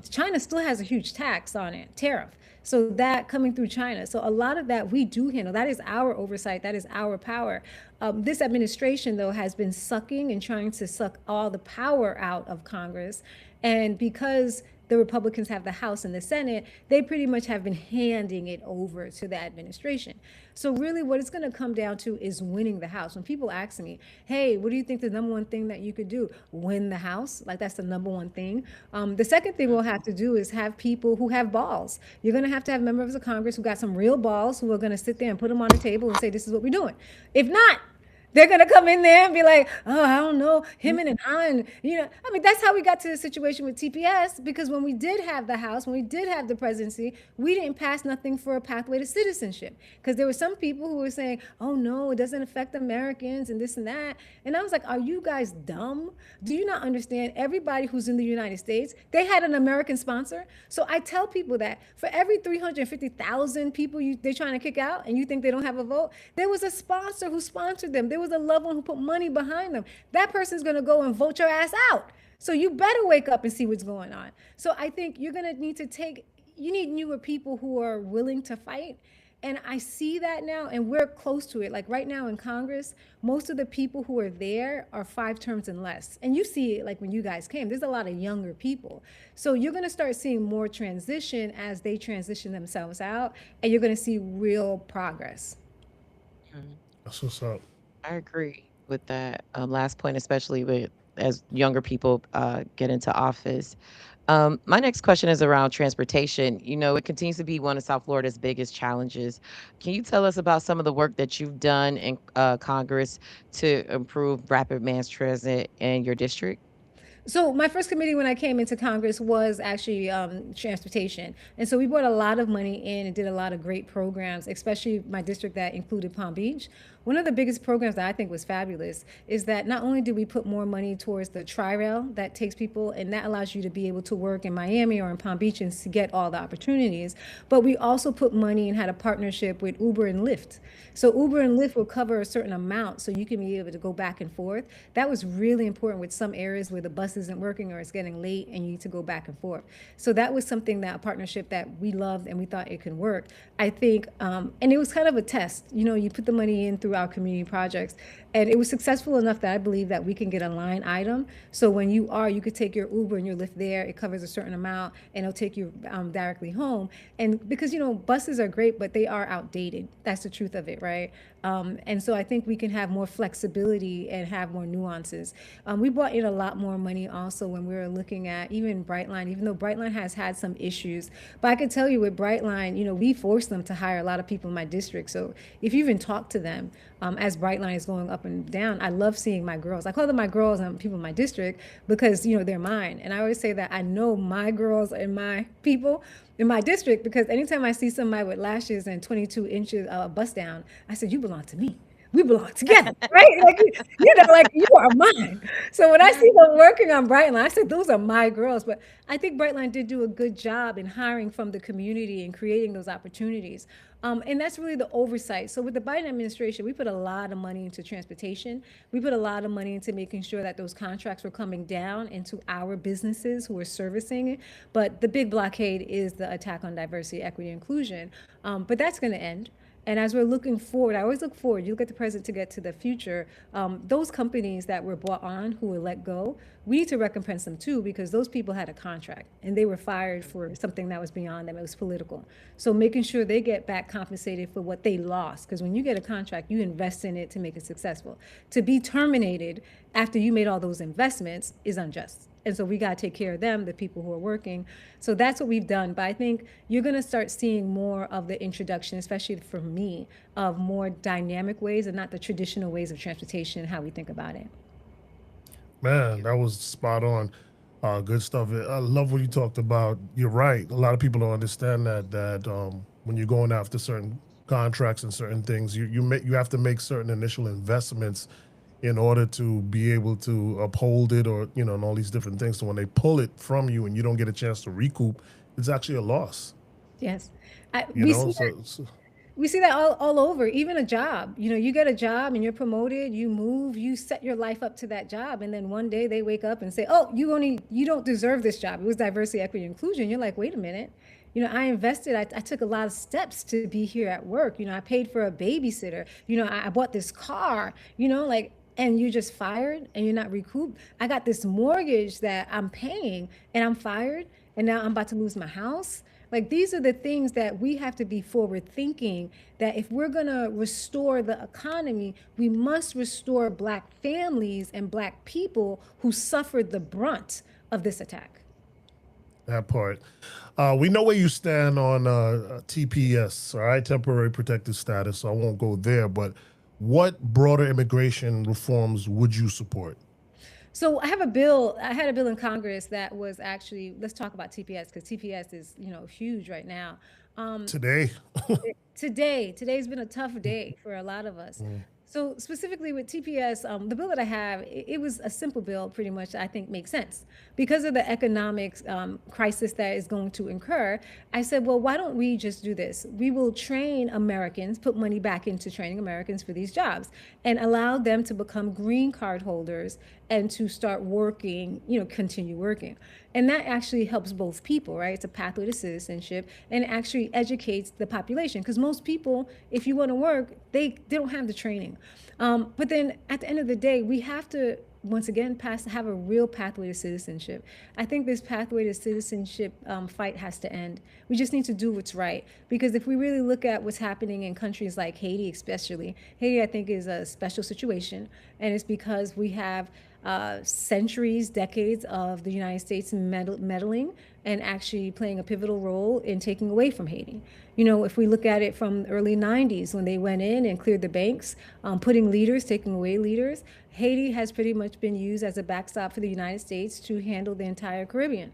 China still has a huge tax on it, tariff. So that coming through China. So a lot of that we do handle. That is our oversight. That is our power. This administration, though, has been sucking and trying to suck all the power out of Congress. And because the Republicans have the House and the Senate, they pretty much have been handing it over to the administration. So really what it's gonna come down to is winning the House. When people ask me, hey, what do you think the number one thing that you could do? Win the House, like that's the number one thing. The second thing we'll have to do is have people who have balls. You're gonna have to have members of Congress who got some real balls who are gonna sit there and put them on the table and say, this is what we're doing. If not, they're going to come in there and be like, oh, I don't know, him and Han, that's how we got to the situation with TPS, because when we did have the House, when we did have the presidency, we didn't pass nothing for a pathway to citizenship, because there were some people who were saying, oh no, it doesn't affect Americans and this and that. And I was like, are you guys dumb? Do you not understand everybody who's in the United States, they had an American sponsor? So I tell people that for every 350,000 people they're trying to kick out and you think they don't have a vote, there was a sponsor who sponsored them. There was a loved one who put money behind them. That person's going to go and vote your ass out. So you better wake up and see what's going on. So I think you're going to need you need newer people who are willing to fight. And I see that now, and we're close to it. Like right now in Congress, most of the people who are there are 5 terms and less. And you see it like when you guys came, there's a lot of younger people. So you're going to start seeing more transition as they transition themselves out, and you're going to see real progress. That's what's up. I agree with that last point, especially as younger people get into office. My next question is around transportation. It continues to be one of South Florida's biggest challenges. Can you tell us about some of the work that you've done in Congress to improve rapid mass transit in your district? So my first committee when I came into Congress was actually transportation. And so we brought a lot of money in and did a lot of great programs, especially my district that included Palm Beach. One of the biggest programs that I think was fabulous is that not only did we put more money towards the Tri-Rail that takes people, and that allows you to be able to work in Miami or in Palm Beach and to get all the opportunities, but we also put money and had a partnership with Uber and Lyft. So Uber and Lyft will cover a certain amount so you can be able to go back and forth. That was really important with some areas where the bus isn't working or it's getting late and you need to go back and forth. So that was something, that a partnership that we loved and we thought it could work. I think, and it was kind of a test. You know, you put the money in through our community projects, and it was successful enough that I believe that we can get a line item. So when you could take your Uber and your Lyft there, it covers a certain amount and it'll take you directly home. And because, you know, buses are great, but they are outdated. That's the truth of it, right? And so I think we can have more flexibility and have more nuances. We brought in a lot more money also when we were looking at even Brightline, even though Brightline has had some issues. But I can tell you with Brightline, you know, we forced them to hire a lot of people in my district. So if you even talk to them, as Brightline is going up and down, I love seeing my girls. I call them my girls and people in my district because, you know, they're mine. And I always say that I know my girls and my people in my district because anytime I see somebody with lashes and 22 inches bust down, I said, you belong to me. We belong together, right? Like, you know, like you are mine. So when I see them working on Brightline, I said, those are my girls. But I think Brightline did do a good job in hiring from the community and creating those opportunities. And that's really the oversight. So with the Biden administration, we put a lot of money into transportation. We put a lot of money into making sure that those contracts were coming down into our businesses who are servicing it. But the big blockade is the attack on diversity, equity, inclusion. But that's going to end. And as we're looking forward, I always look forward. You look at the present to get to the future. Those companies that were brought on who were let go, we need to recompense them too because those people had a contract and they were fired for something that was beyond them. It was political. So making sure they get back compensated for what they lost, because when you get a contract, you invest in it to make it successful. To be terminated after you made all those investments is unjust. And so we got to take care of them, the people who are working. So that's what we've done. But I think you're going to start seeing more of the introduction, especially for me, of more dynamic ways and not the traditional ways of transportation and how we think about it. Man, that was spot on. Good stuff. I love what you talked about. You're right. A lot of people don't understand that when you're going after certain contracts and certain things, you have to make certain initial investments in order to be able to uphold it, or you know, and all these different things. So when they pull it from you and you don't get a chance to recoup, it's actually a loss. Yes. You know, so We see that all over, even a job. You know, you get a job and you're promoted, you move, you set your life up to that job. And then one day they wake up and say, oh, you don't deserve this job. It was diversity, equity, inclusion. You're like, wait a minute. You know, I invested, I took a lot of steps to be here at work. You know, I paid for a babysitter. You know, I bought this car, you know, like, and you just fired and you're not recouped. I got this mortgage that I'm paying and I'm fired and now I'm about to lose my house. Like these are the things that we have to be forward thinking, that if we're going to restore the economy, we must restore Black families and Black people who suffered the brunt of this attack. that part. We know where you stand on TPS, all right, temporary protected status. So I won't go there, but what broader immigration reforms would you support? So I had a bill in Congress that was actually, let's talk about TPS because TPS is, you know, huge right now. Today? Today's been a tough day for a lot of us. So specifically with TPS, the bill that I have, it was a simple bill, pretty much. I think makes sense because of the economic crisis that is going to incur. I said, well, why don't we just do this? We will train Americans, put money back into training Americans for these jobs, and allow them to become green card holders and to start working, you know, continue working. And that actually helps both people, right? It's a pathway to citizenship and it actually educates the population. Because most people, if you want to work, they don't have the training. But then at the end of the day, we have to, once again, have a real pathway to citizenship. I think this pathway to citizenship fight has to end. We just need to do what's right. Because if we really look at what's happening in countries like Haiti, especially, Haiti, I think, is a special situation. And it's because we have centuries, decades of the United States meddling and actually playing a pivotal role in taking away from Haiti. You know, if we look at it from the early 90s when they went in and cleared the banks, putting leaders, taking away leaders, Haiti has pretty much been used as a backstop for the United States to handle the entire Caribbean.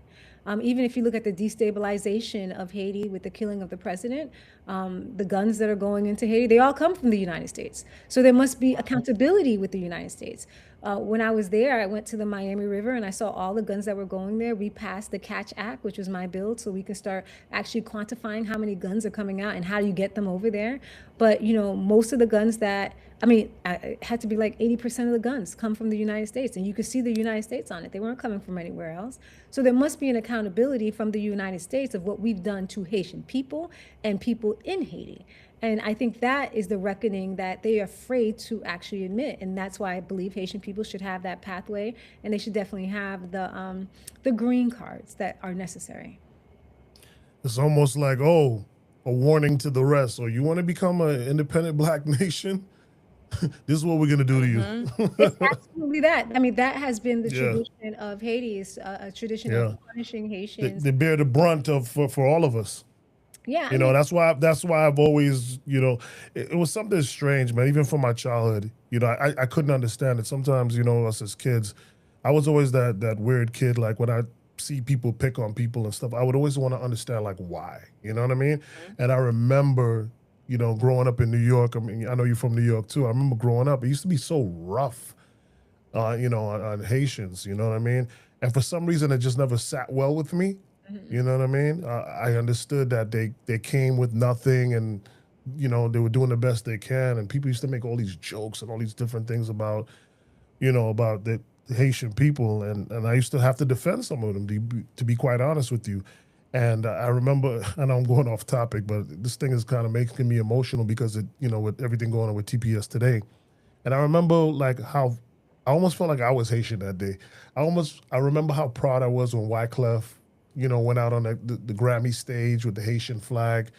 Even if you look at the destabilization of Haiti with the killing of the president, The guns that are going into Haiti, they all come from the United States. So there must be accountability with the United States. When I was there, I went to the Miami River and I saw all the guns that were going there. We passed the Catch Act, which was my bill, so we can start actually quantifying how many guns are coming out and how do you get them over there. But, most of the guns that, it had to be like 80% of the guns come from the United States, and you could see the United States on it. They weren't coming from anywhere else. So there must be an accountability from the United States of what we've done to Haitian people and people in Haiti. And I think that is the reckoning that they are afraid to actually admit. And that's why I believe Haitian people should have that pathway, and they should definitely have the green cards that are necessary. It's almost like, a warning to the rest. So you want to become an independent Black nation? This is what we're going to do to you. It's absolutely that. That has been the Yeah. tradition of Haiti, is a tradition Yeah. of punishing They, Haitians. they bear the brunt of for all of us. Yeah, That's why I've always, it was something strange, man. Even from my childhood, I couldn't understand it. Sometimes, us as kids, I was always that weird kid. Like when I see people pick on people and stuff, I would always want to understand like why. You know what I mean? And I remember, growing up in New York. I mean, I know you're from New York too. I remember growing up. It used to be so rough, on Haitians. You know what I mean? And for some reason, it just never sat well with me. You know what I mean? I understood that they came with nothing, and they were doing the best they can. And people used to make all these jokes and all these different things about about the Haitian people, and I used to have to defend some of them, to be quite honest with you. And I remember, I know I'm going off topic, but this thing is kind of making me emotional because with everything going on with TPS today. And I remember like how I almost felt like I was Haitian that day. I remember how proud I was when Wyclef, went out on the Grammy stage with the Haitian flag.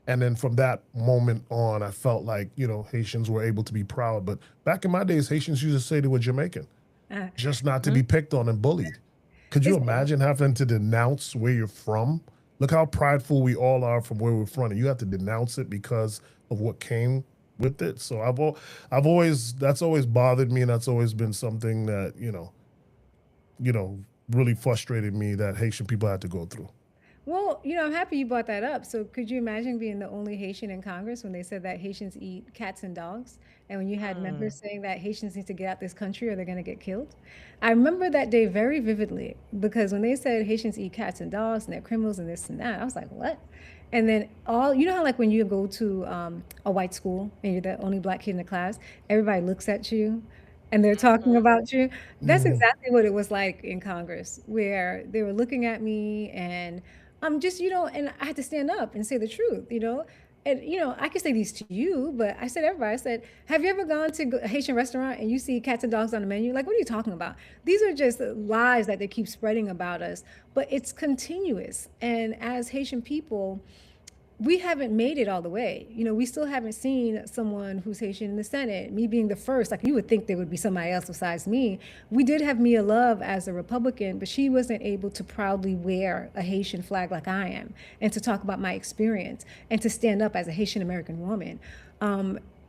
And then from that moment on, I felt like, Haitians were able to be proud. But back in my days, Haitians used to say they were Jamaican, uh, just not to be picked on and bullied. Could you it's imagine having to denounce where you're from? Look how prideful we all are from where we're from, and you have to denounce it because of what came with it. So I've always that's always bothered me, and that's always been something that really frustrated me that Haitian people had to go through. Well, I'm happy you brought that up. So, could you imagine being the only Haitian in Congress when they said that Haitians eat cats and dogs? And when you had members saying that Haitians need to get out this country or they're going to get killed? I remember that day very vividly because when they said Haitians eat cats and dogs and they're criminals and this and that, I was like, what? And then how like when you go to a white school and you're the only Black kid in the class, everybody looks at you and they're talking about you. That's Mhm. exactly what it was like in Congress, where they were looking at me and I'm just, and I had to stand up and say the truth. And, I could say these to you, but I said everybody, I said, have you ever gone to a Haitian restaurant and you see cats and dogs on the menu? Like, what are you talking about? These are just lies that they keep spreading about us, but it's continuous. And as Haitian people, we haven't made it all the way. We still haven't seen someone who's Haitian in the Senate. Me being the first, like you would think there would be somebody else besides me. We did have Mia Love as a Republican, but she wasn't able to proudly wear a Haitian flag like I am, and to talk about my experience and to stand up as a Haitian American woman.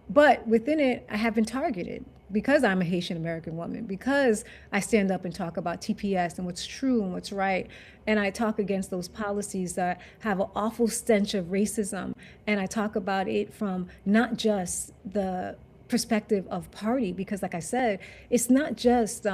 But within it, I have been targeted because I'm a Haitian American woman, because I stand up and talk about TPS and what's true and what's right. And I talk against those policies that have an awful stench of racism. And I talk about it from not just the perspective of party, because, like I said, it's not just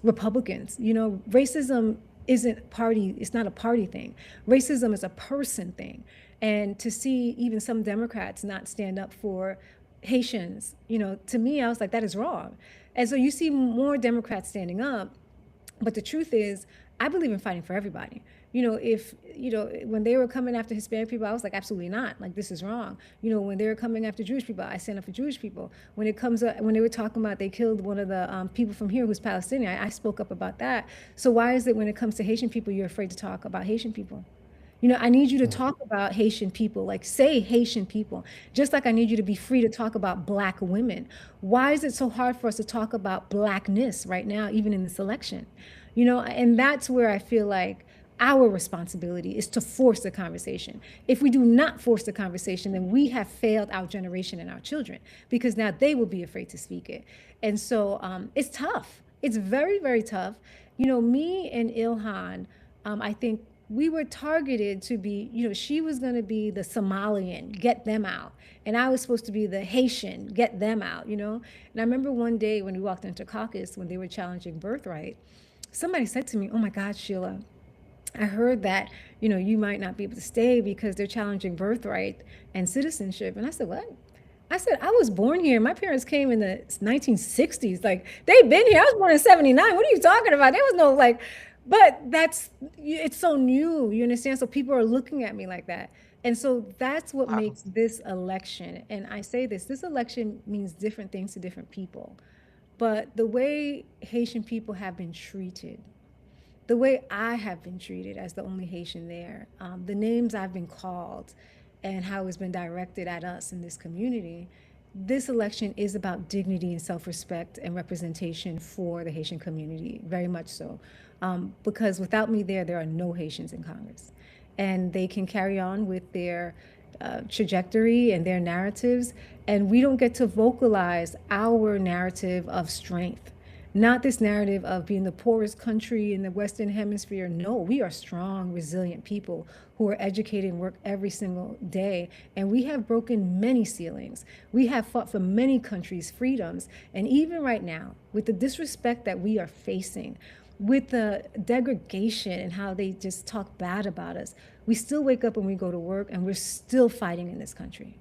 Republicans. Racism isn't party, it's not a party thing. Racism is a person thing. And to see even some Democrats not stand up for Haitians, to me, I was like, that is wrong. And so you see more Democrats standing up, but the truth is, I believe in fighting for everybody. If, when they were coming after Hispanic people, I was like, absolutely not. Like, this is wrong. When they were coming after Jewish people, I stand up for Jewish people. When when they were talking about they killed one of the people from here who's Palestinian, I spoke up about that. So why is it when it comes to Haitian people, you're afraid to talk about Haitian people? I need you to talk about Haitian people, like say Haitian people, just like I need you to be free to talk about Black women. Why is it so hard for us to talk about Blackness right now, even in this election? And that's where I feel like our responsibility is to force the conversation. If we do not force the conversation, then we have failed our generation and our children, because now they will be afraid to speak it. And so it's tough. It's very, very tough. Me and Ilhan, I think we were targeted to be, she was going to be the Somalian, get them out. And I was supposed to be the Haitian, get them out, And I remember one day when we walked into caucus, when they were challenging birthright, somebody said to me, "Oh my God, Sheila, I heard that, you might not be able to stay because they're challenging birthright and citizenship." And I said, "What?" I said, "I was born here. My parents came in the 1960s. Like, they've been here. I was born in 79. What are you talking about? There was no but it's so new, you understand? So people are looking at me like that. And so that's what Wow. makes this election. And I say this election means different things to different people. But the way Haitian people have been treated, the way I have been treated as the only Haitian there, the names I've been called, and how it's been directed at us in this community, this election is about dignity and self-respect and representation for the Haitian community, very much so. Because without me there are no Haitians in Congress. And they can carry on with their trajectory and their narratives, and we don't get to vocalize our narrative of strength. Not this narrative of being the poorest country in the Western Hemisphere. No, we are strong, resilient people who are educated and work every single day. And we have broken many ceilings. We have fought for many countries' freedoms. And even right now, with the disrespect that we are facing, with the degradation and how they just talk bad about us, we still wake up and we go to work, and we're still fighting in this country.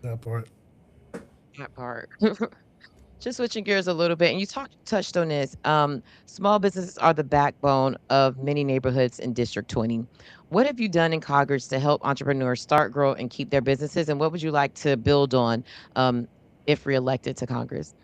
That part. That part. Just switching gears a little bit, and you touched on this. Small businesses are the backbone of many neighborhoods in District 20. What have you done in Congress to help entrepreneurs start, grow, and keep their businesses? And what would you like to build on if reelected to Congress?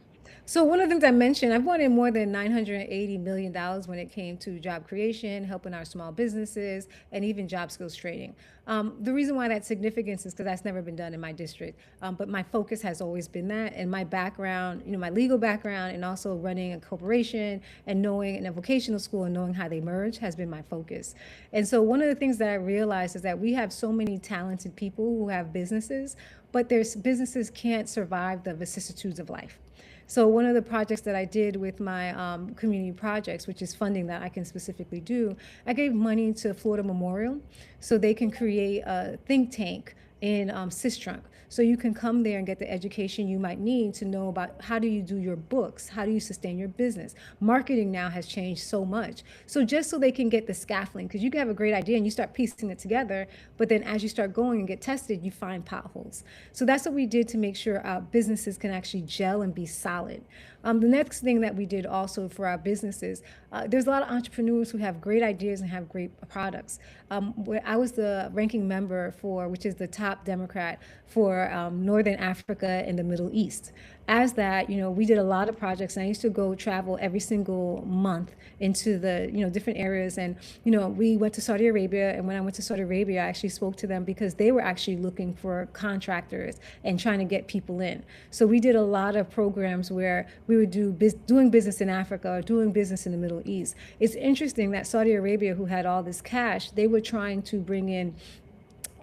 So one of the things I mentioned, I've wanted more than $980 million when it came to job creation, helping our small businesses, and even job skills training. The reason why that's significant is because that's never been done in my district. But my focus has always been that, and my background, my legal background, and also running a corporation and knowing in a vocational school and knowing how they merge has been my focus. And so one of the things that I realized is that we have so many talented people who have businesses, but their businesses can't survive the vicissitudes of life. So one of the projects that I did with my community projects, which is funding that I can specifically do, I gave money to Florida Memorial so they can create a think tank in Sistrunk. So you can come there and get the education you might need to know about how do you do your books, how do you sustain your business. Marketing now has changed so much. So just so they can get the scaffolding, because you can have a great idea and you start piecing it together, but then as you start going and get tested, you find potholes. So that's what we did to make sure our businesses can actually gel and be solid. The next thing that we did also for our businesses, there's a lot of entrepreneurs who have great ideas and have great products. I was the ranking member for, which is the top Democrat for Northern Africa and the Middle East. As that, we did a lot of projects, and I used to go travel every single month into the, different areas. And, we went to Saudi Arabia. And when I went to Saudi Arabia, I actually spoke to them because they were actually looking for contractors and trying to get people in. So we did a lot of programs where we would doing business in Africa or doing business in the Middle East. It's interesting that Saudi Arabia, who had all this cash, they were trying to bring in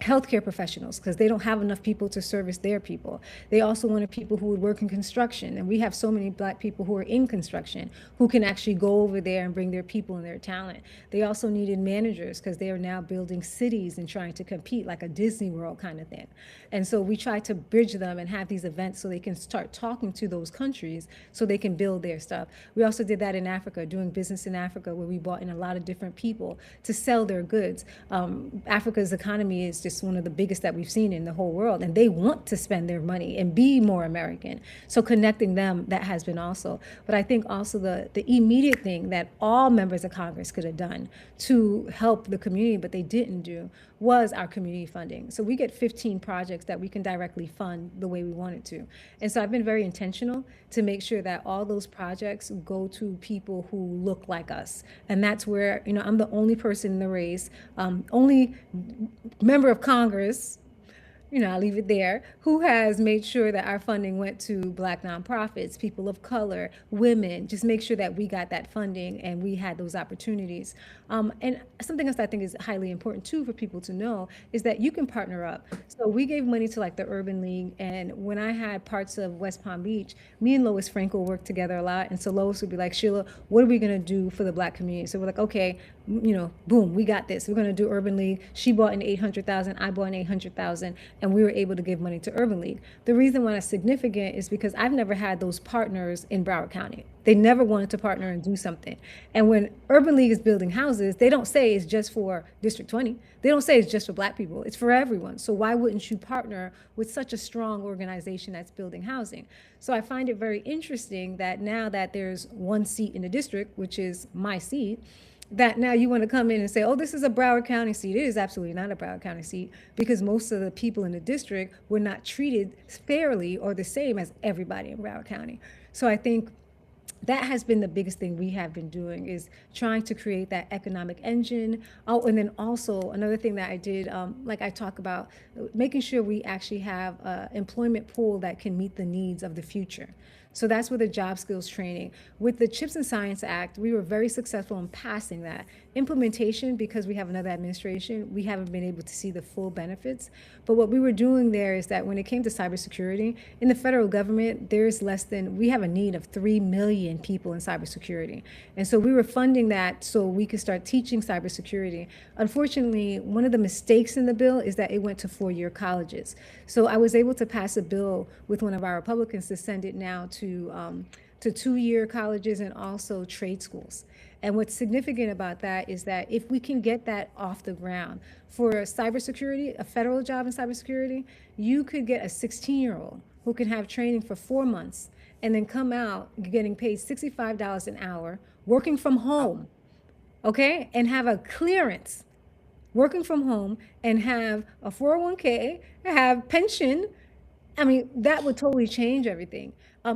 healthcare professionals because they don't have enough people to service their people. They also wanted people who would work in construction, and we have so many Black people who are in construction who can actually go over there and bring their people and their talent. They also needed managers because they are now building cities and trying to compete like a Disney World kind of thing. And so we try to bridge them and have these events so they can start talking to those countries so they can build their stuff. We also did that in Africa, doing business in Africa, where we brought in a lot of different people to sell their goods. Africa's economy is just one of the biggest that we've seen in the whole world, and they want to spend their money and be more American. So connecting them, that has been also. But I think also the immediate thing that all members of Congress could have done to help the community, but they didn't do, was our community funding. So we get 15 projects that we can directly fund the way we wanted to. And so I've been very intentional to make sure that all those projects go to people who look like us. And that's where, I'm the only person in the race, only member of Congress, I'll leave it there, who has made sure that our funding went to Black nonprofits, people of color, women, just make sure that we got that funding and we had those opportunities. And something else I think is highly important too for people to know is that you can partner up. So we gave money to like the Urban League, and when I had parts of West Palm Beach, me and Lois Frankel worked together a lot. And so Lois would be like, Sheila, what are we gonna do for the Black community? So we're like, okay, boom, we got this. We're going to do Urban League. She bought an 800,000, I bought an 800,000, and we were able to give money to Urban League. The reason why that's significant is because I've never had those partners in Broward County. They never wanted to partner and do something. And when Urban League is building houses, they don't say it's just for District 20. They don't say it's just for Black people. It's for everyone. So why wouldn't you partner with such a strong organization that's building housing? So I find it very interesting that now that there's one seat in the district, which is my seat, that now you want to come in and say, oh, this is a Broward County seat. It is absolutely not a Broward County seat, because most of the people in the district were not treated fairly or the same as everybody in Broward County. So I think that has been the biggest thing we have been doing, is trying to create that economic engine. Oh, and then also another thing that I did, like I talk about, making sure we actually have an employment pool that can meet the needs of the future. So that's with the job skills training. With the CHIPS and Science Act, we were very successful in passing that. Implementation, because we have another administration, we haven't been able to see the full benefits. But what we were doing there is that when it came to cybersecurity, in the federal government, we have a need of 3 million people in cybersecurity. And so we were funding that so we could start teaching cybersecurity. Unfortunately, one of the mistakes in the bill is that it went to 4-year colleges. So I was able to pass a bill with one of our Republicans to send it now to 2-year colleges and also trade schools. And what's significant about that is that if we can get that off the ground for cybersecurity, a federal job in cybersecurity, you could get a 16-year-old who can have training for 4 months and then come out getting paid $65 an hour, working from home, okay, and have a clearance, working from home, and have a 401k, have pension. I mean, that would totally change everything.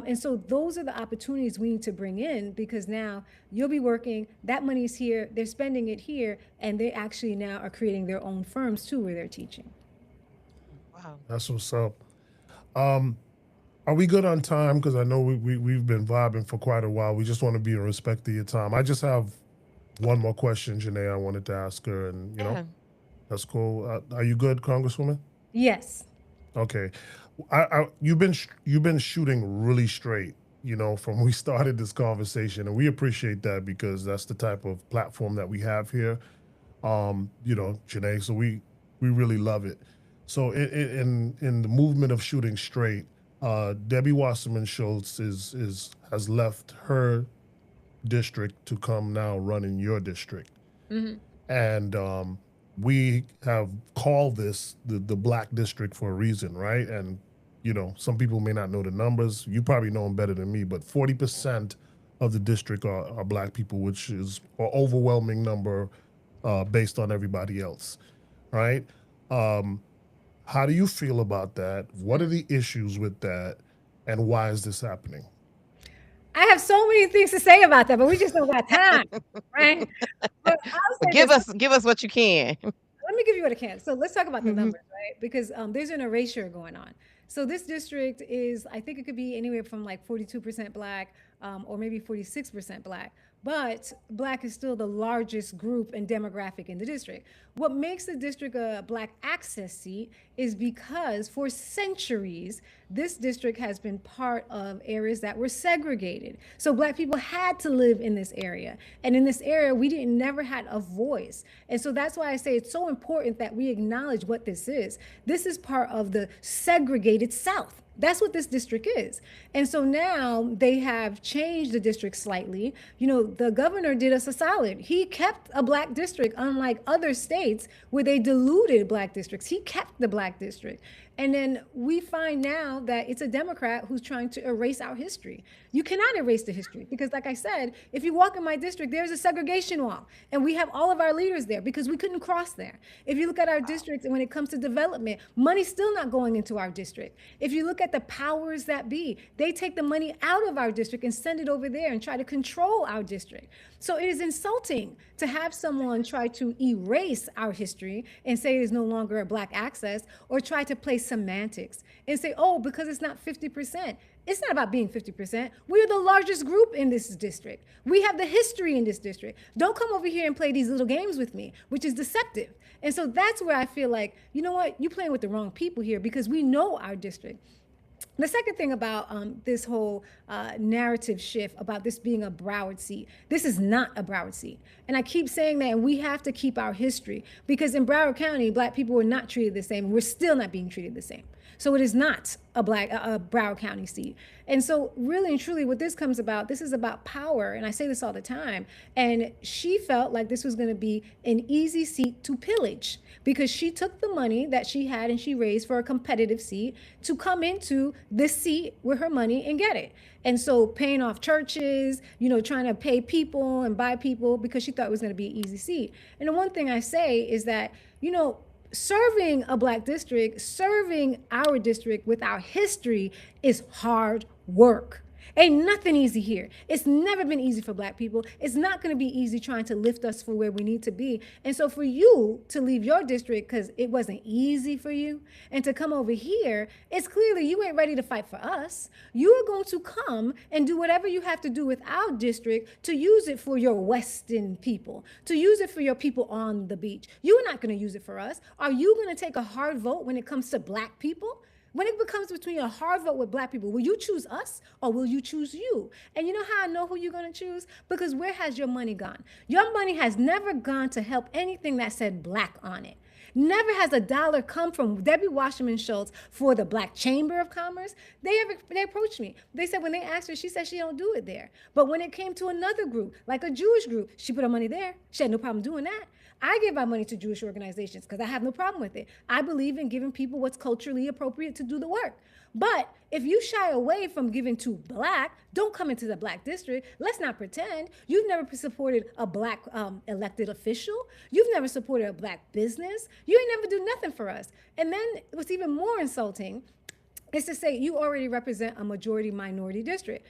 And so those are the opportunities we need to bring in, because now you'll be working, that money's here, they're spending it here, and they actually now are creating their own firms too where they're teaching. Wow. That's what's up. Are we good on time? Because I know we've been vibing for quite a while. We just want to be in respect of your time. I just have one more question, Janae, I wanted to ask her, and Yeah. that's cool. Are you good, Congresswoman? Yes. Okay. You've been shooting really straight, from we started this conversation, and we appreciate that because that's the type of platform that we have here. Janae, so we really love it. So in the movement of shooting straight, Debbie Wasserman Schultz has left her district to come now run in your district. And we have called this the Black District for a reason, right? And some people may not know the numbers. You probably know them better than me, but 40% of the district are Black people, which is an overwhelming number based on everybody else, right? How do you feel about that? What are the issues with that, and why is this happening? I have so many things to say about that, but we just don't got time, right? But I'll But say give this. us what you can. Let me give you what I can. So let's talk about the Mhm. numbers, right? Because there's an erasure going on. So this district is, I think it could be anywhere from like 42% Black, or maybe 46% Black. But Black is still the largest group and demographic in the district. What makes the district a Black access seat is because for centuries, this district has been part of areas that were segregated. So Black people had to live in this area. And in this area, we never had a voice. And so that's why I say it's so important that we acknowledge what this is. This is part of the segregated South. That's what this district is. And so now they have changed the district slightly. The governor did us a solid. He kept a Black district, unlike other states where they diluted Black districts. He kept the Black district. And then we find now that it's a Democrat who's trying to erase our history. You cannot erase the history because, like I said, if you walk in my district, there's a segregation wall. And we have all of our leaders there because we couldn't cross there. If you look at our districts, and when it comes to development, money's still not going into our district. If you look at the powers that be, they take the money out of our district and send it over there and try to control our district. So it is insulting to have someone try to erase our history and say it is no longer a Black access, or try to play semantics and say, oh, because it's not 50%. It's not about being 50%. We're the largest group in this district. We have the history in this district. Don't come over here and play these little games with me, which is deceptive. And so that's where I feel like, you know what? You're playing with the wrong people here, because we know our district. The second thing about this whole narrative shift about this being a Broward seat, this is not a Broward seat. And I keep saying that, and we have to keep our history, because in Broward County, Black people were not treated the same. We're still not being treated the same. So it is not a Broward County seat. And so really and truly what this comes about, this is about power. And I say this all the time. And she felt like this was going to be an easy seat to pillage, because she took the money that she had and she raised for a competitive seat to come into this seat with her money and get it. And so paying off churches, trying to pay people and buy people, because she thought it was going to be an easy seat. And the one thing I say is that, serving a Black district, serving our district with our history is hard work. Ain't nothing easy here. It's never been easy for Black people. It's not going to be easy trying to lift us for where we need to be. And so for you to leave your district because it wasn't easy for you and to come over here, it's clearly you ain't ready to fight for us. You are going to come and do whatever you have to do with our district to use it for your Western people, to use it for your people on the beach. You're not going to use it for us. Are you going to take a hard vote when it comes to Black people? When it becomes between a hard vote with Black people, will you choose us or will you choose you? And you know how I know who you're going to choose? Because where has your money gone? Your money has never gone to help anything that said Black on it. Never has a dollar come from Debbie Wasserman Schultz for the Black Chamber of Commerce. They approached me. They said when they asked her, she said she don't do it there. But when it came to another group, like a Jewish group, she put her money there. She had no problem doing that. I give my money to Jewish organizations because I have no problem with it. I believe in giving people what's culturally appropriate to do the work. But if you shy away from giving to Black, don't come into the Black district. Let's not pretend. You've never supported a Black elected official. You've never supported a Black business. You ain't never do nothing for us. And then what's even more insulting is to say you already represent a majority minority district.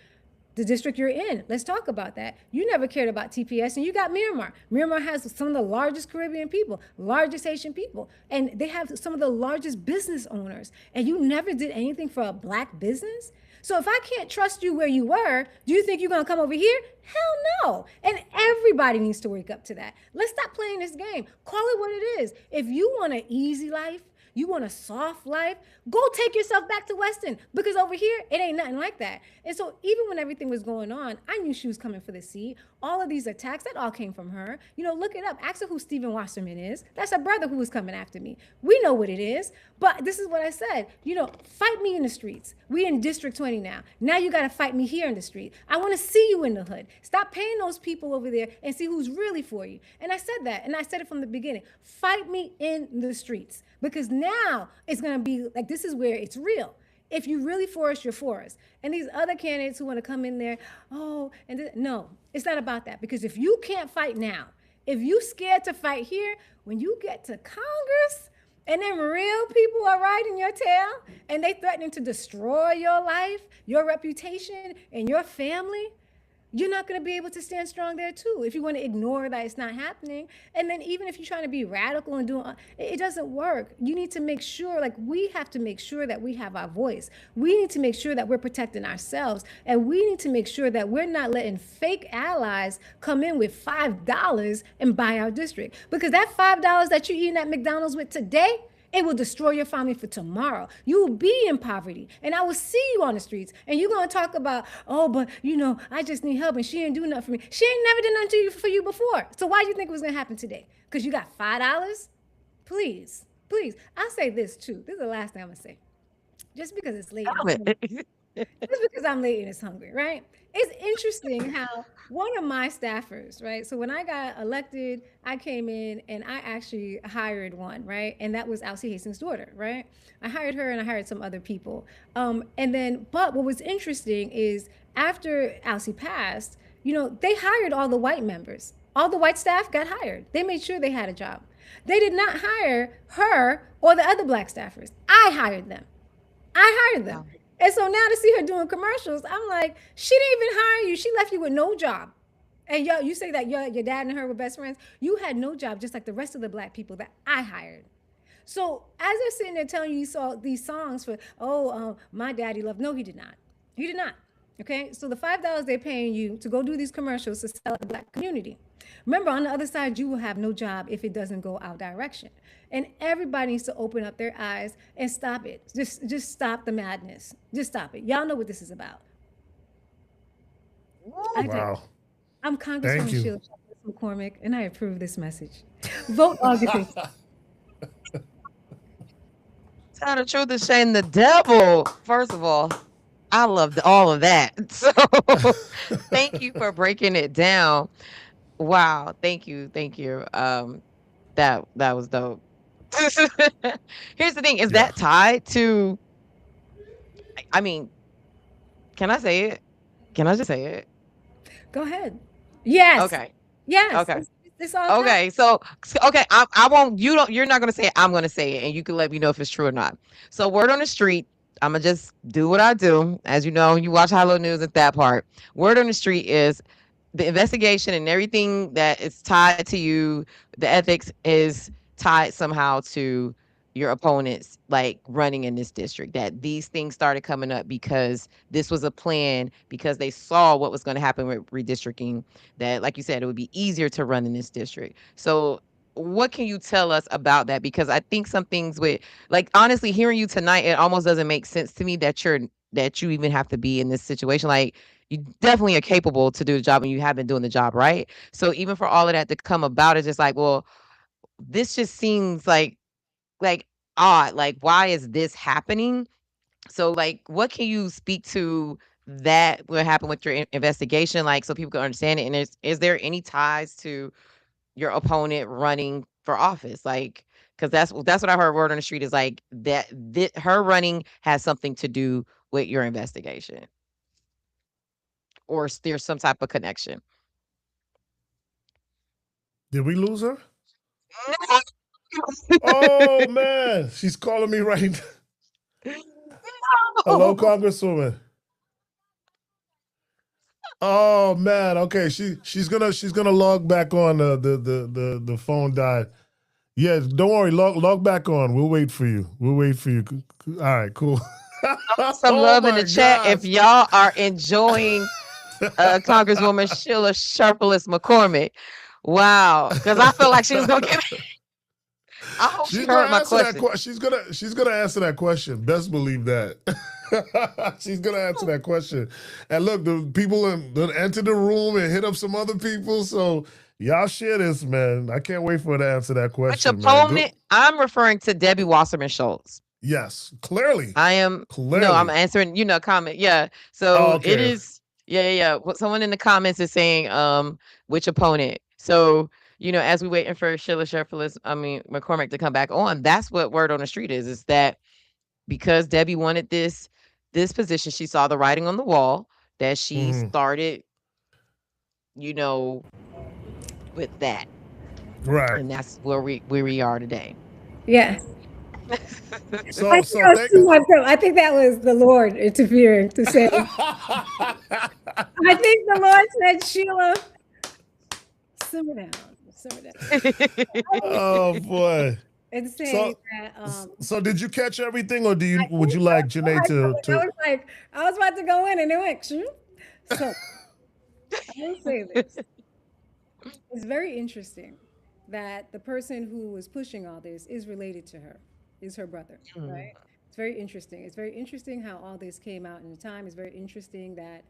The district you're in, let's talk about that. You never cared about TPS, and you got Miramar. Miramar has some of the largest Caribbean people, largest Haitian people, and they have some of the largest business owners, and you never did anything for a Black business? So if I can't trust you where you were, do you think you're gonna come over here? Hell no. And everybody needs to wake up to that. Let's stop playing this game. Call it what it is. If you want an easy life, you want a soft life, go take yourself back to Weston, because over here, it ain't nothing like that. And so even when everything was going on, I knew she was coming for the seat. All of these attacks, that all came from her. Look it up. Ask her who Stephen Wasserman is. That's her brother who was coming after me. We know what it is. But this is what I said. Fight me in the streets. We in District 20 now. Now you got to fight me here in the street. I want to see you in the hood. Stop paying those people over there and see who's really for you. And I said that. And I said it from the beginning. Fight me in the streets. Because now it's going to be like, this is where it's real. If you really for us, you're for us. And these other candidates who want to come in there, no, it's not about that. Because if you can't fight now, if you scared to fight here, when you get to Congress and then real people are riding your tail and they threatening to destroy your life, your reputation, and your family, you're not going to be able to stand strong there too if you want to ignore that it's not happening. And then even if you're trying to be radical and doing, it doesn't work. You need to make sure, we have to make sure that we have our voice. We need to make sure that we're protecting ourselves. And we need to make sure that we're not letting fake allies come in with $5 and buy our district. Because that $5 that you're eating at McDonald's with today, it will destroy your family for tomorrow. You will be in poverty, and I will see you on the streets. And you're gonna talk about, but I just need help, and she ain't do nothing for me. She ain't never did nothing for you before. So why do you think it was gonna happen today? Because you got $5? Please. I'll say this too. This is the last thing I'm gonna say. Just because it's late. Just because I'm late and it's hungry, right? It's interesting how one of my staffers, right? So when I got elected, I came in and I actually hired one, right? And that was Alcee Hastings' daughter, right? I hired her and I hired some other people. But what was interesting is after Alcee passed, they hired all the white members. All the white staff got hired. They made sure they had a job. They did not hire her or the other Black staffers. I hired them. Wow. And so now to see her doing commercials, I'm like, she didn't even hire you. She left you with no job. And you say that your dad and her were best friends. You had no job, just like the rest of the Black people that I hired. So as they're sitting there telling you these songs for, my daddy loved, no, he did not. He did not. Okay, so the $5 they're paying you to go do these commercials to sell the Black community. Remember, on the other side, you will have no job if it doesn't go our direction. And everybody needs to open up their eyes and stop it. Just stop the madness. Just stop it. Y'all know what this is about. I do. Wow. I'm Thank Congresswoman you. Sheila McCormick, and I approve this message. Vote August 18th. Tell the truth is shame the devil. First of all, I loved all of that. So thank you for breaking it down. Wow. Thank you. Thank you. That was dope. Here's the thing, is Yeah. that tied to, I mean, can I say it? Can I just say it? Go ahead. Yes. Okay. Yes. Okay. It's all time. Okay, okay, I won't. You're not gonna say it. I'm gonna say it, and you can let me know if it's true or not. So, word on the street. I'm gonna just do what I do. As you know, you watch Hello News at that part. Word on the street is the investigation and everything that is tied to you. The ethics is tied somehow to your opponents, like running in this district. That these things started coming up because this was a plan, because they saw what was going to happen with redistricting, that, like you said, it would be easier to run in this district. So what can you tell us about that? Because I think some things with, like, honestly, hearing you tonight, it almost doesn't make sense to me that you even have to be in this situation. Like, you definitely are capable to do the job, and you have been doing the job, right? So even for all of that to come about, it's just like, well, this just seems like odd. Like, why is this happening? So, like, what can you speak to that what happened with your investigation, like, so people can understand it? And is there any ties to your opponent running for office? Like, because that's what I heard word on the street is like that her running has something to do with your investigation, or there's some type of connection. Did we lose her? Oh man, she's calling me right now. Hello, Congresswoman. Oh man, okay. She's gonna log back on. The phone died. Yes, don't worry. Log back on. We'll wait for you. We'll wait for you. All right, cool. Some Oh love in my the chat if gosh. y'all are enjoying Congresswoman Sheila Sharpless McCormick. Wow, because I feel like she was gonna give me. I hope she She's gonna heard my answer that question. question. She's gonna answer that question. Best believe that. She's gonna answer that question. And look, the people that enter the room and hit up some other people. So y'all share this, man. I can't wait for her to answer that Which question, man. Good. opponent? I'm referring to Debbie Wasserman Schultz. Yes, clearly, I'm clearly. answering, comment. Yeah. Oh, So it okay. is, yeah. What someone in the comments is saying, which opponent. So, as we waiting for Sheila McCormick to come back on, that's what word on the street is that because Debbie wanted this position, she saw the writing on the wall, that she Mhm. started, you know, with that. Right. And that's where we are today. Yeah. So I think so that was thank. too much. I think that was the Lord interfering to say. I think the Lord said, Sheila, simmer down, simmer down. Oh boy. And saying So that so did you catch everything, or I would think you so. like Janae I to? was like, I was about to go in and it went, shoot. So I will say this. It's very interesting that the person who was pushing all this is related to her, is her brother, Mm. right? It's very interesting. It's very interesting how all this came out in the time. It's very interesting that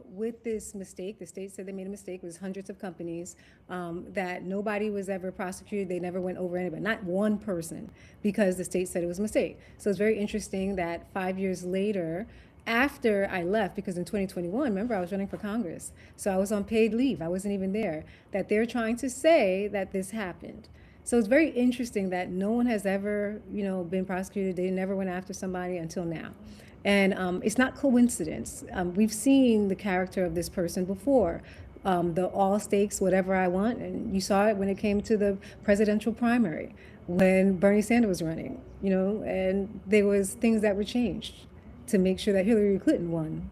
with this mistake, the state said they made a mistake. It was hundreds of companies that nobody was ever prosecuted. They never went over anybody, not one person, because the state said it was a mistake. So it's very interesting that 5 years later, after I left, because in 2021, remember, I was running for Congress. So I was on paid leave. I wasn't even there. That they're trying to say that this happened. So it's very interesting that no one has ever, been prosecuted. They never went after somebody until now. And it's not coincidence. We've seen the character of this person before. The all stakes, whatever I want. And you saw it when it came to the presidential primary, when Bernie Sanders was running, and there was things that were changed to make sure that Hillary Clinton won.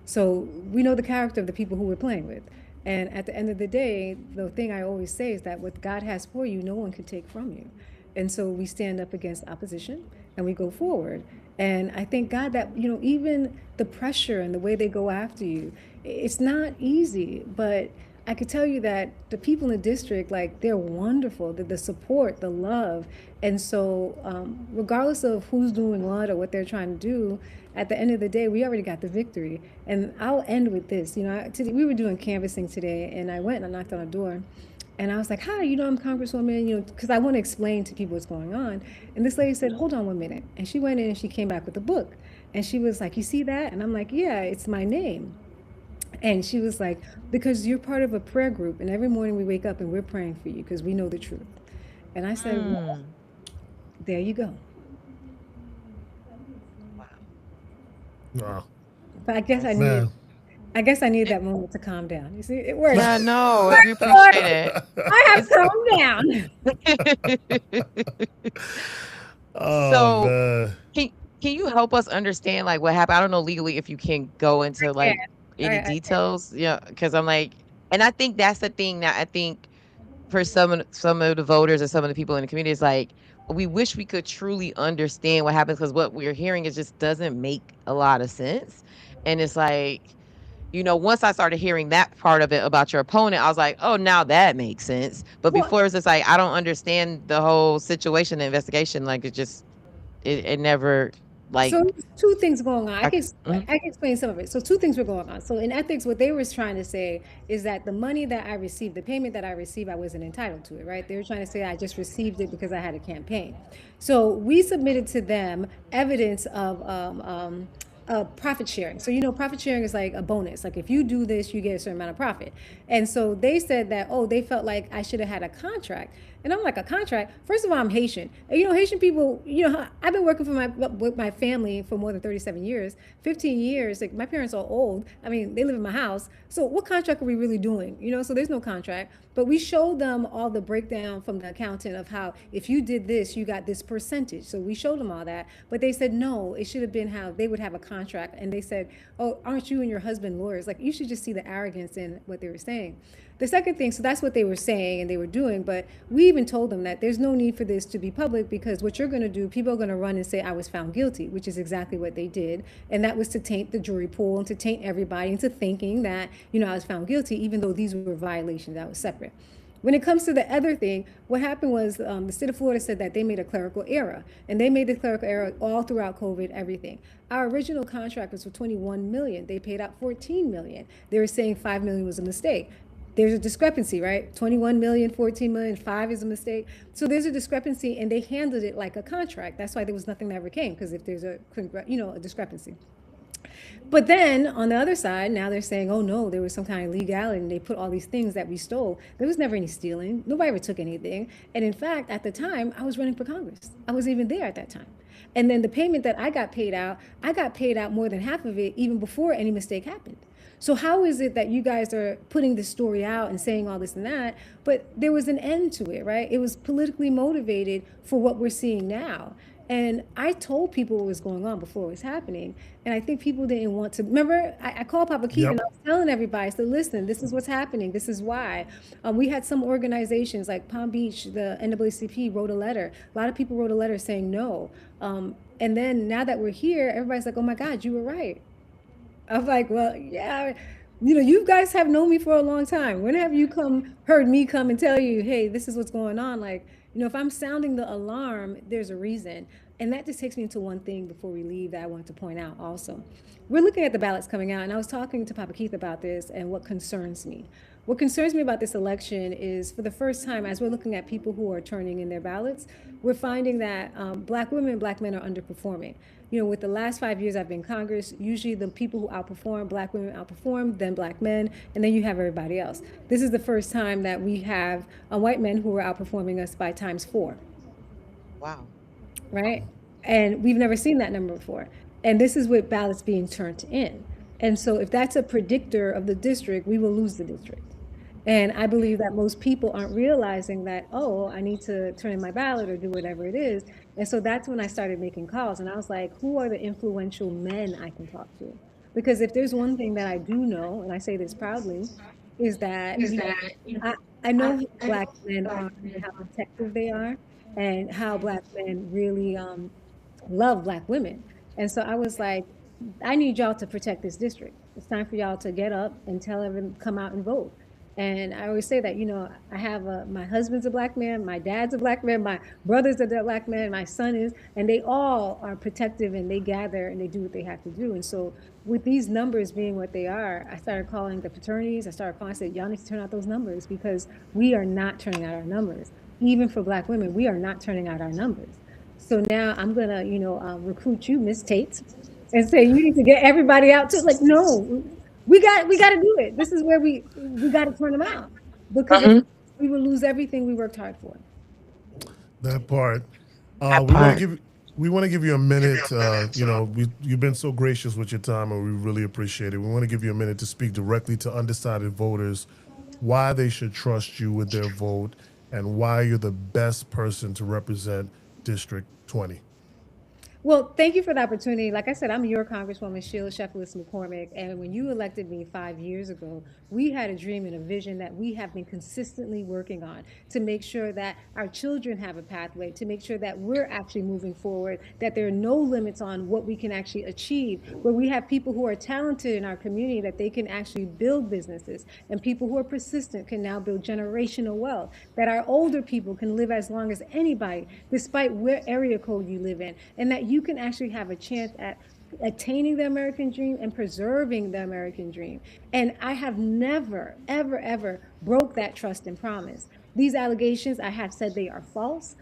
So we know the character of the people who we're playing with. And at the end of the day, the thing I always say is that what God has for you, no one can take from you. And so we stand up against opposition and we go forward. And I thank God that, even the pressure and the way they go after you, it's not easy, but I could tell you that the people in the district, like, they're wonderful, the support, the love. And so, regardless of who's doing what or what they're trying to do, at the end of the day, we already got the victory. And I'll end with this. You know, today, we were doing canvassing today, and I went and I knocked on a door. And I was like, hi, I'm Congresswoman, because I want to explain to people what's going on. And this lady said, hold on 1 minute. And she went in and she came back with a book. And she was like, you see that? And I'm like, yeah, it's my name. And she was like, because you're part of a prayer group, and every morning we wake up and we're praying for you because we know the truth. And I said, well, there you go. Wow. But I guess I need that moment to calm down. You see, it works. Yeah, no, we appreciate it. I have calmed down. Oh, So man. can you help us understand like what happened? I don't know legally if you can go into like any I- details. Yeah, because I'm like, and I think that's the thing that I think for some of the voters and some of the people in the community is like we wish we could truly understand what happens because what we're hearing is just doesn't make a lot of sense. And it's like, once I started hearing that part of it about your opponent, I was like, oh, now that makes sense. But Well, before it's just like I don't understand the whole situation, the investigation. Like it never like So there's two things going on. I, mhm. I can explain some of it. So two things were going on. So in ethics, what they were trying to say is that the money that I received, the payment that I received, I wasn't entitled to it, right? They were trying to say I just received it because I had a campaign. So we submitted to them evidence of profit sharing. So profit sharing is like a bonus. Like if you do this, you get a certain amount of profit. And so they said that, oh, they felt like I should have had a contract. And I'm like, a contract? First of all, I'm Haitian. And, Haitian people, I've been working with my family for more than 37 years, 15 years. Like my parents are old. I mean, they live in my house. So what contract are we really doing? So there's no contract. But we showed them all the breakdown from the accountant of how if you did this, you got this percentage. So we showed them all that. But they said, no, it should have been how they would have a contract. And they said, oh, aren't you and your husband lawyers? Like, you should just see the arrogance in what they were saying. The second thing, so that's what they were saying and they were doing, but we even told them that there's no need for this to be public because what you're going to do, people are going to run and say I was found guilty, which is exactly what they did. And that was to taint the jury pool and to taint everybody into thinking that, I was found guilty, even though these were violations that was separate. When it comes to the other thing, what happened was the state of Florida said that they made a clerical error, and they made the clerical error all throughout COVID, everything. Our original contract was for 21 million. They paid out 14 million. They were saying 5 million was a mistake. There's a discrepancy, right? 21 million, 14 million, 5 is a mistake. So there's a discrepancy, and they handled it like a contract. That's why there was nothing that ever came, because if there's a discrepancy. But then on the other side, now they're saying, oh no, there was some kind of legality and they put all these things that we stole. There was never any stealing. Nobody ever took anything. And in fact, at the time, I was running for Congress. I was even there at that time. And then the payment that I got paid out more than half of it even before any mistake happened. So how is it that you guys are putting this story out and saying all this and that, but there was an end to it, right? It was politically motivated for what we're seeing now. And I told people what was going on before it was happening. And I think people didn't want to. Remember, I called Papa Keith and I was telling everybody, so listen, this is what's happening. This is why. We had some organizations like Palm Beach, the NAACP wrote a letter. A lot of people wrote a letter saying no. And then now that we're here, everybody's like, oh my God, you were right. I was like, well, yeah, you guys have known me for a long time. When have you heard me come and tell you, hey, this is what's going on? Like, if I'm sounding the alarm, there's a reason. And that just takes me into one thing before we leave that I want to point out also. We're looking at the ballots coming out, and I was talking to Papa Keith about this and what concerns me. What concerns me about this election is, for the first time, as we're looking at people who are turning in their ballots, we're finding that Black women and Black men are underperforming. With the last 5 years I've been in Congress, usually the people who outperform, Black women outperform, then Black men, and then you have everybody else. This is the first time that we have white men who are outperforming us by ×4. Wow. Right? And we've never seen that number before. And this is with ballots being turned in. And so if that's a predictor of the district, we will lose the district. And I believe that most people aren't realizing that, oh, I need to turn in my ballot or do whatever it is. And so that's when I started making calls. And I was like, who are the influential men I can talk to? Because if there's one thing that I do know, and I say this proudly, is that I know who Black men are and how protective they are and how Black men really love Black women. And so I was like, I need y'all to protect this district. It's time for y'all to get up and tell everyone, come out and vote. And I always say that, I have my husband's a black man, my dad's a black man, my brother's a black man, my son is, and they all are protective and they gather and they do what they have to do. And so, with these numbers being what they are, I started calling the fraternities. I said, y'all need to turn out those numbers because we are not turning out our numbers. Even for black women, we are not turning out our numbers. So now I'm gonna, recruit you, Miss Tate, and say you need to get everybody out too. Like, no, we got to do it. This is where we got to turn them out because if Mhm. we will lose everything we worked hard for. That part. That We want to part. give you a minute. You've been so gracious with your time, and we really appreciate it. We want to give you a minute to speak directly to undecided voters, why they should trust you with their vote, and why you're the best person to represent District 20. Well, thank you for the opportunity. Like I said, I'm your Congresswoman, Sheila Sheffield McCormick. And when you elected me 5 years ago, we had a dream and a vision that we have been consistently working on to make sure that our children have a pathway, to make sure that we're actually moving forward, that there are no limits on what we can actually achieve, where we have people who are talented in our community that they can actually build businesses, and people who are persistent can now build generational wealth, that our older people can live as long as anybody, despite where area code you live in, and that you can actually have a chance at attaining the American dream and preserving the American dream. And I have never, ever, ever broke that trust and promise. These allegations, I have said they are false.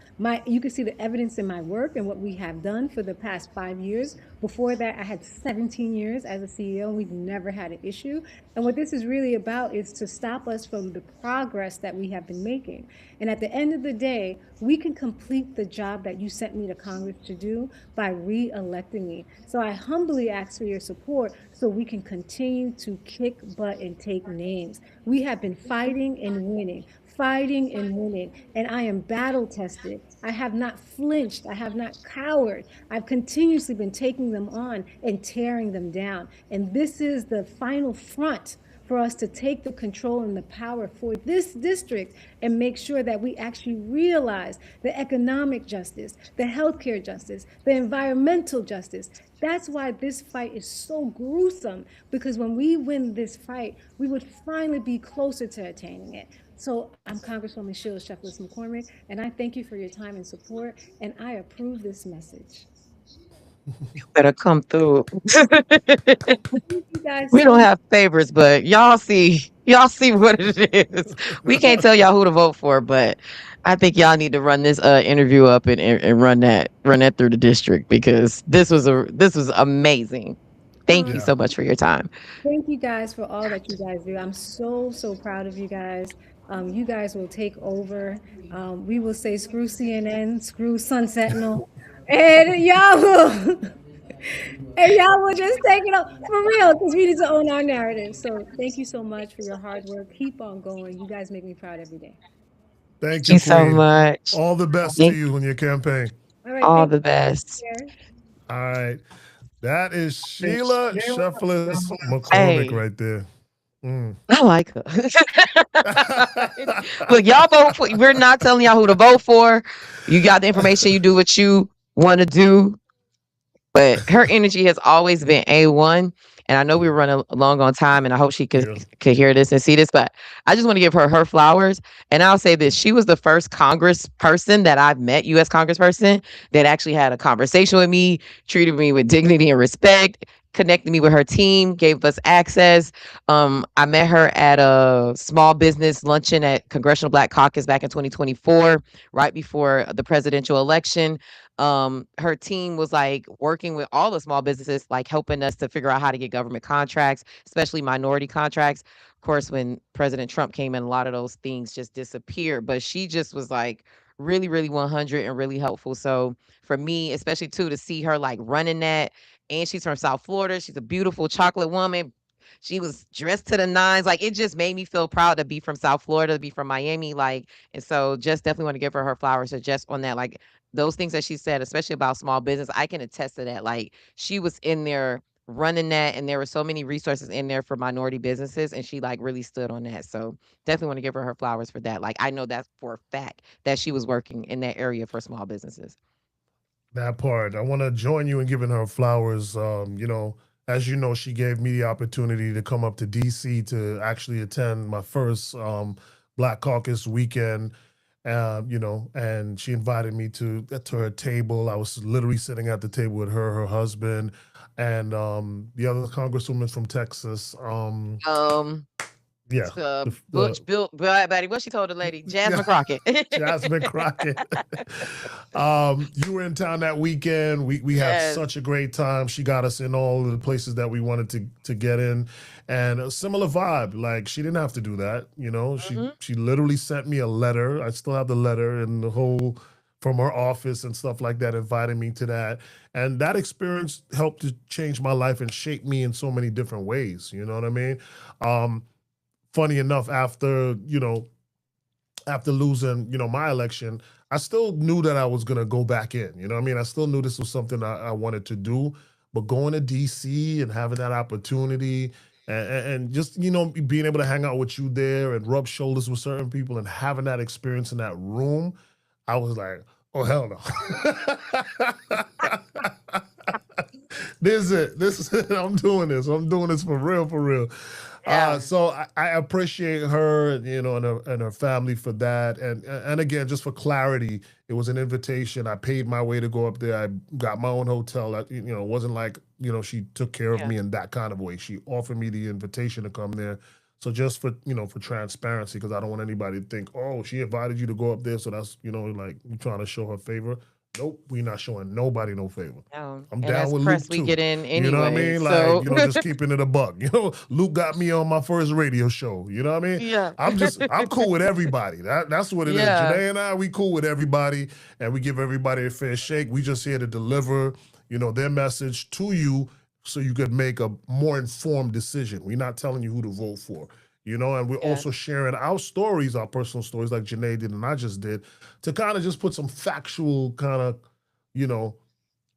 You can see the evidence in my work and what we have done for the past 5 years. Before that, I had 17 years as a CEO, and we've never had an issue. And what this is really about is to stop us from the progress that we have been making. And at the end of the day, we can complete the job that you sent me to Congress to do by re-electing me. So I humbly ask for your support so we can continue to kick butt and take names. We have been fighting and winning, and I am battle tested. I have not flinched. I have not cowered. I've continuously been taking them on and tearing them down. And this is the final front for us to take the control and the power for this district and make sure that we actually realize the economic justice, the healthcare justice, the environmental justice. That's why this fight is so gruesome, because when we win this fight, we would finally be closer to attaining it. So I'm Congresswoman Sheila Sheffield McCormick, and I thank you for your time and support, and I approve this message. Better come through. Thank you guys We so don't much. have favorites, but y'all see what it is. We can't tell y'all who to vote for, but I think y'all need to run this interview up and run that through the district because this was amazing. Thank Um, you Yeah. so much for your time. Thank you guys for all that you guys do. I'm so, so proud of you guys. You guys will take over. We will say screw CNN, screw Sun Sentinel, and y'all will, and y'all will just take it up for real because we need to own our narrative. So thank you so much for your hard work. Keep on going. You guys make me proud every day. Thank Thank you, you so Queen. much. All the best to Thank you in your campaign. All right. all Thank the you. best. Care. All right. That is Sheila Sheffield McCormick Hey, right there. Mm. I like her. Look, y'all vote for. We're not telling y'all who to vote for. You got the information. You do what you want to do. But her energy has always been A1. And I know we were running long on time, and I hope she could Yeah. could hear this and see this. But I just want to give her flowers. And I'll say this: she was the first Congress person that I've met, U.S. Congressperson, that actually had a conversation with me, treated me with dignity and respect, connected me with her team, gave us access. I met her at a small business luncheon at Congressional Black Caucus back in 2024, right before the presidential election. Her team was like working with all the small businesses, like helping us to figure out how to get government contracts, especially minority contracts. Of course, when President Trump came in, a lot of those things just disappeared, but she just was like really, really 100 and really helpful. So for me, especially too, to see her like running that, and she's from South Florida, she's a beautiful chocolate woman. She was dressed to the nines. Like it just made me feel proud to be from South Florida, to be from Miami. Like, and so just definitely want to give her flowers. So just on that, like those things that she said, especially about small business, I can attest to that. Like she was in there running that, and there were so many resources in there for minority businesses, and she like really stood on that. So definitely want to give her flowers for that. Like I know that for a fact that she was working in that area for small businesses. That part. I want to join you in giving her flowers. as you know, she gave me the opportunity to come up to DC to actually attend my first Black Caucus weekend. You know, and she invited me to her table. I was literally sitting at the table with her husband, and the other congresswoman from Texas. Um, Yeah, Butch built Betty. What she told the lady? Jasmine Crockett. Jasmine Crockett. You were in town that weekend. We had Yes. such a great time. She got us in all of the places that we wanted to get in, and a similar vibe. Like, she didn't have to do that, you know. She literally sent me a letter. I still have the letter and the whole from her office and stuff like that, inviting me to that. And that experience helped to change my life and shape me in so many different ways. You know what I mean? Funny enough, after losing, my election, I still knew that I was gonna go back in. You know what I mean? I still knew this was something I wanted to do. But going to DC and having that opportunity and just, being able to hang out with you there and rub shoulders with certain people and having that experience in that room, I was like, oh hell no. This is it. I'm doing this. I'm doing this for real, for real. Yeah. So I appreciate her, and her family for that. And again, just for clarity, it was an invitation. I paid my way to go up there. I got my own hotel. It wasn't like, she took care of Yeah. me in that kind of way. She offered me the invitation to come there. So just for, for transparency, because I don't want anybody to think, oh, she invited you to go up there, so that's, like you trying to show her favor. Nope, we not showing nobody no favor. No. I'm And down as with press, Luke we too. get in You know what I anyway. mean? So Like, just keeping it a buck. Luke got me on my first radio show. You know what I mean? yeah. I'm cool with everybody. That's what it is. Yeah. Janae and I, we cool with everybody, and we give everybody a fair shake. We just here to deliver, their message to you so you could make a more informed decision. We're not telling you who to vote for. And we're Yeah. also sharing our stories, our personal stories, like Janae did and I just did, to kind of just put some factual kind of,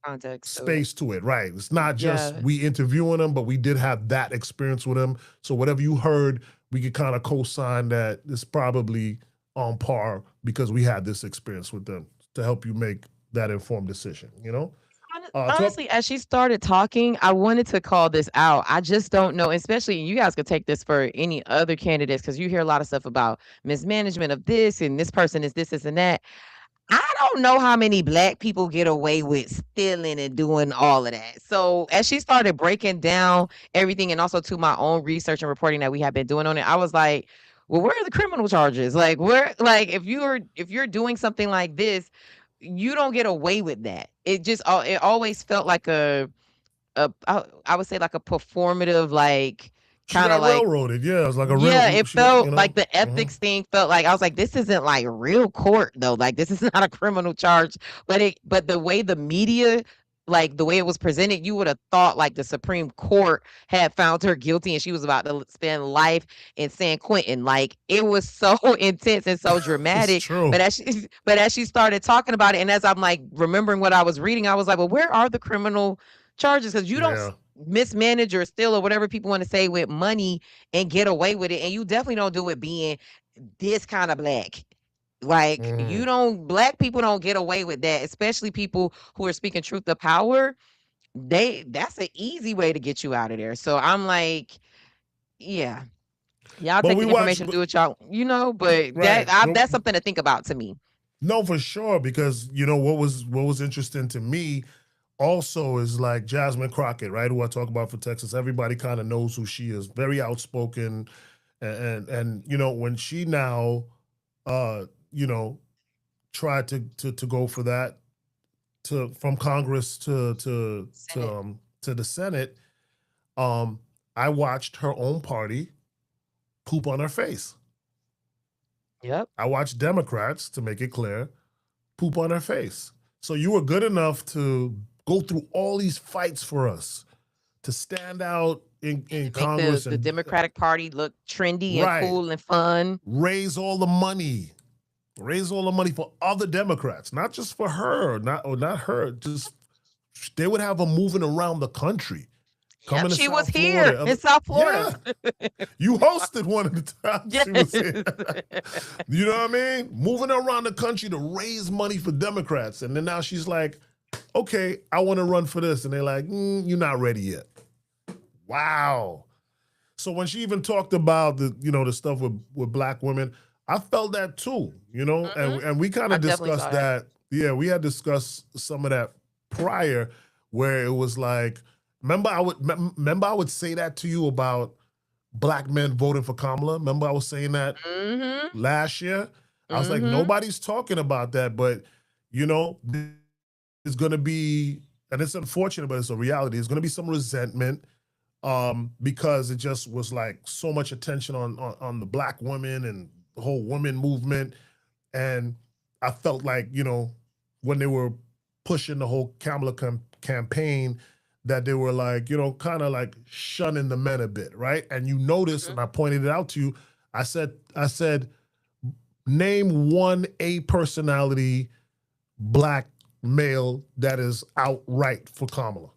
Context. space to it, right? It's not just Yeah. we interviewing them, but we did have that experience with them. So whatever you heard, we could kind of co-sign that it's probably on par because we had this experience with them to help you make that informed decision, Honestly, as she started talking, I wanted to call this out. I just don't know, especially you guys could take this for any other candidates because you hear a lot of stuff about mismanagement of this and this person is this and that. I don't know how many Black people get away with stealing and doing all of that. So as she started breaking down everything, and also to my own research and reporting that we have been doing on it, I was like, well, where are the criminal charges? Like, if you're doing something like this, you don't get away with that. It always felt like I would say like a performative, like She kind got of like railroaded. Yeah, it was like a yeah, real. it She got, felt like the ethics thing felt like I was like, this isn't like real court though. Like this is not a criminal charge. But the way the media, like the way it was presented, you would have thought like the Supreme Court had found her guilty and she was about to spend life in San Quentin. Like it was so intense and so It's dramatic. true. But as she started talking about it, and as I'm like remembering what I was reading, I was like, well, where are the criminal charges? Because you don't Yeah. mismanage or steal or whatever people want to say with money and get away with it. And you definitely don't do it being this kind of Black. Like Black people don't get away with that, especially people who are speaking truth to power. That's an easy way to get you out of there. So I'm like, yeah, y'all But take we the watched, information, do what y'all, but right. that's something to think about to me. No, for sure, because what was interesting to me also is like Jasmine Crockett, right? Who I talk about for Texas. Everybody kind of knows who she is. Very outspoken, and when she now, tried to go for that from Congress to Senate. the Senate, I watched her own party poop on her face. Yep. I watched Democrats, to make it clear, poop on her face. So you were good enough to go through all these fights for us, to stand out in Make Congress the and Democratic Party look trendy Right. and cool and fun. raise all the money for other Democrats, not just for her, not her. Just they would have her moving around the country. Coming to She was South here Florida. in South Florida. Yeah, you hosted one of the times she was here. Yes. You know what I mean? Moving around the country to raise money for Democrats. And then now she's like, okay, I want to run for this. And they're like, you're not ready yet. Wow. So when she even talked about the stuff with black women, I felt that too, Hmm. and we kind I of definitely discussed saw that. that. Yeah, we had discussed some of that prior, where it was like, remember I would say that to you about black men voting for Kamala. Remember I was saying that Hmm. last year. I was like, Hmm. nobody's talking about that, but there's going to be, and it's unfortunate, but it's a reality. There's going to be some resentment because it just was like so much attention on the black women and the whole women movement. And I felt like, when they were pushing the whole Kamala campaign, that they were like, kind of like shunning the men a bit, right? And you notice, and I pointed it out to you, I said, name one A personality black male that is outright for Kamala.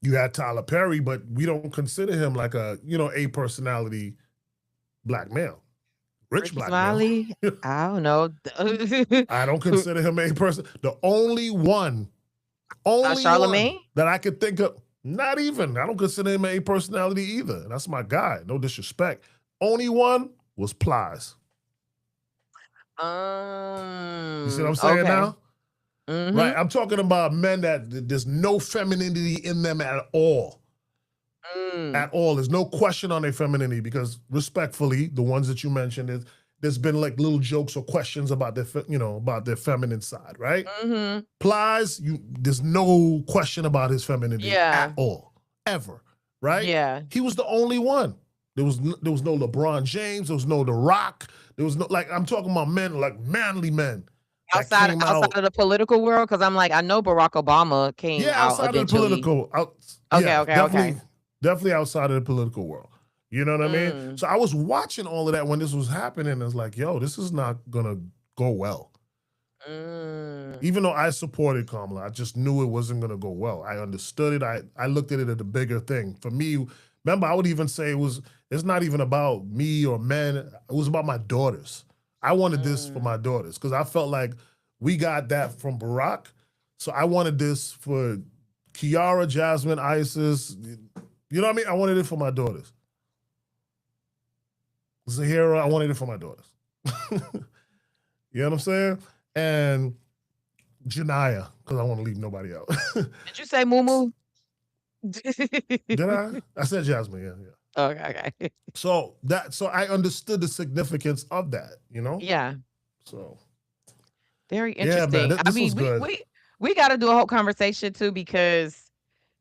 You had Tyler Perry, but we don't consider him like a personality black male, rich Ricky black male. Smiley. I don't know. I don't consider him a person. The only one Charlemagne. that I could think of, not even, I don't consider him a personality either. That's my guy. No disrespect. Only one was Plies. You see what I'm saying Okay. now? Mm-hmm. Right. I'm talking about men that there's no femininity in them at all. Mm. At all. There's no question on their femininity because, respectfully, the ones that you mentioned, there's been like little jokes or questions about their feminine side, right? Mm-hmm. Plies, there's no question about his femininity at Yeah. all, ever, right? Yeah. He was the only one. There was no LeBron James. There was no The Rock. There was no, like, I'm talking about men, like manly men that Outside came outside out. of the political world, because I'm like, I know Barack Obama came Yeah, out outside of the eventually. political, Okay, yeah, okay, definitely, okay. definitely outside of the political world. You know what I mean? Mm. So I was watching all of that when this was happening. And it's like, yo, this is not gonna go well. Mm. Even though I supported Kamala, I just knew it wasn't gonna go well. I understood it. I looked at it as a bigger thing. For me, remember, I would even say it's not even about me or men. It was about my daughters. I wanted this for Mm. my daughters because I felt like we got that from Barack. So I wanted this for Kiara, Jasmine, Isis. You know what I mean? I wanted it for my daughters. Zahira, I wanted it for my daughters. You know what I'm saying? And Janaya, because I want to leave nobody out. Did you say Moo? Did I? I said Jasmine, yeah, yeah. Okay, okay. So I understood the significance of that. Yeah. So Very yeah, man, interesting. I this was mean, we good. we we got to do a whole conversation too, because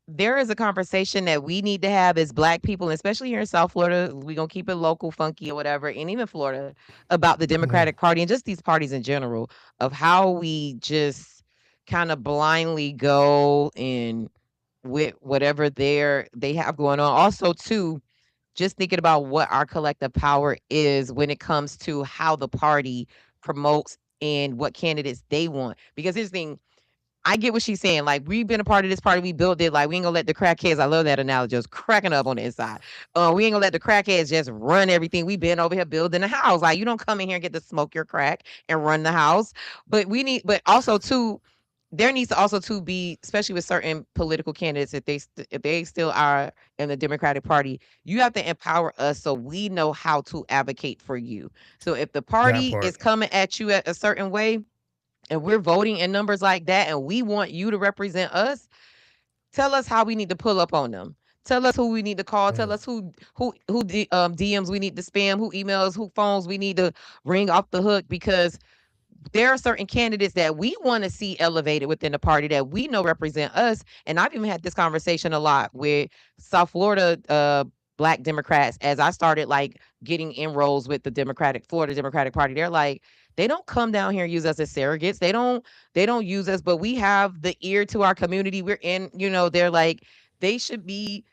there is a conversation that we need to have as Black people, especially here in South Florida. We're gonna keep it local, funky, or whatever, and even Florida, about the Mhm. Democratic Party and just these parties in general, of how we just kind of blindly go in with whatever they have going on. Also, too, just thinking about what our collective power is when it comes to how the party promotes and what candidates they want. Because here's the thing, I get what she's saying. Like, we've been a part of this party, we built it. Like, we ain't gonna let the crackheads. I love that analogy. Just cracking up on the inside. We ain't gonna let the crackheads just run everything. We've been over here building a house. Like, you don't come in here and get to smoke your crack and run the house. But also too, there needs to also to be, especially with certain political candidates, if they still are in the Democratic Party, you have to empower us so we know how to advocate for you. So if the That party is part. coming at you a certain way, and we're voting in numbers like that, and we want you to represent us, tell us how we need to pull up on them. Tell us who we need to call. Tell Mm. us who DMs we need to spam, who emails, who phones we need to ring off the hook, because there are certain candidates that we want to see elevated within the party that we know represent us. And I've even had this conversation a lot with South Florida Black Democrats as I started like getting inroads with the Florida Democratic Party. They're like, they don't come down here and use us as surrogates. They don't use us, but we have the ear to our community. We're in, they're like, they should be,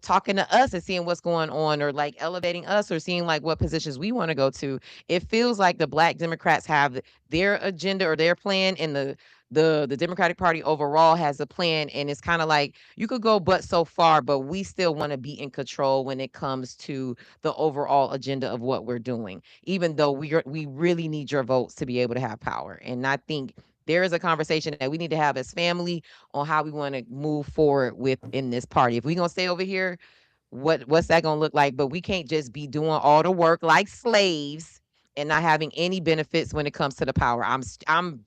talking to us and seeing what's going on, or like elevating us, or seeing like what positions we want to go to. It feels like the Black Democrats have their agenda or their plan, and the Democratic Party overall has a plan, and it's kind of like you could go but so far, but we still want to be in control when it comes to the overall agenda of what we're doing, even though we really need your votes to be able to have power. And I think there is a conversation that we need to have as family on how we want to move forward within this party. If we're gonna stay over here, what's that gonna look like? But we can't just be doing all the work like slaves and not having any benefits when it comes to the power. I'm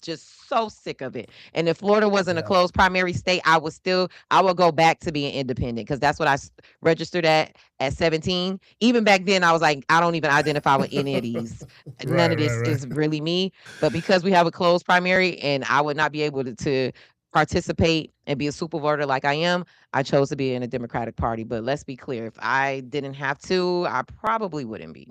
just so sick of it. And if Florida wasn't a Yeah. closed primary state, I would go back to being independent because that's what registered at 17. Even back then, I was like, I don't even identify with any of these. None Right, of right, this right. is really me. But because we have a closed primary and I would not be able to participate and be a super voter like I am, I chose to be in a Democratic Party. But let's be clear, if I didn't have to, I probably wouldn't be.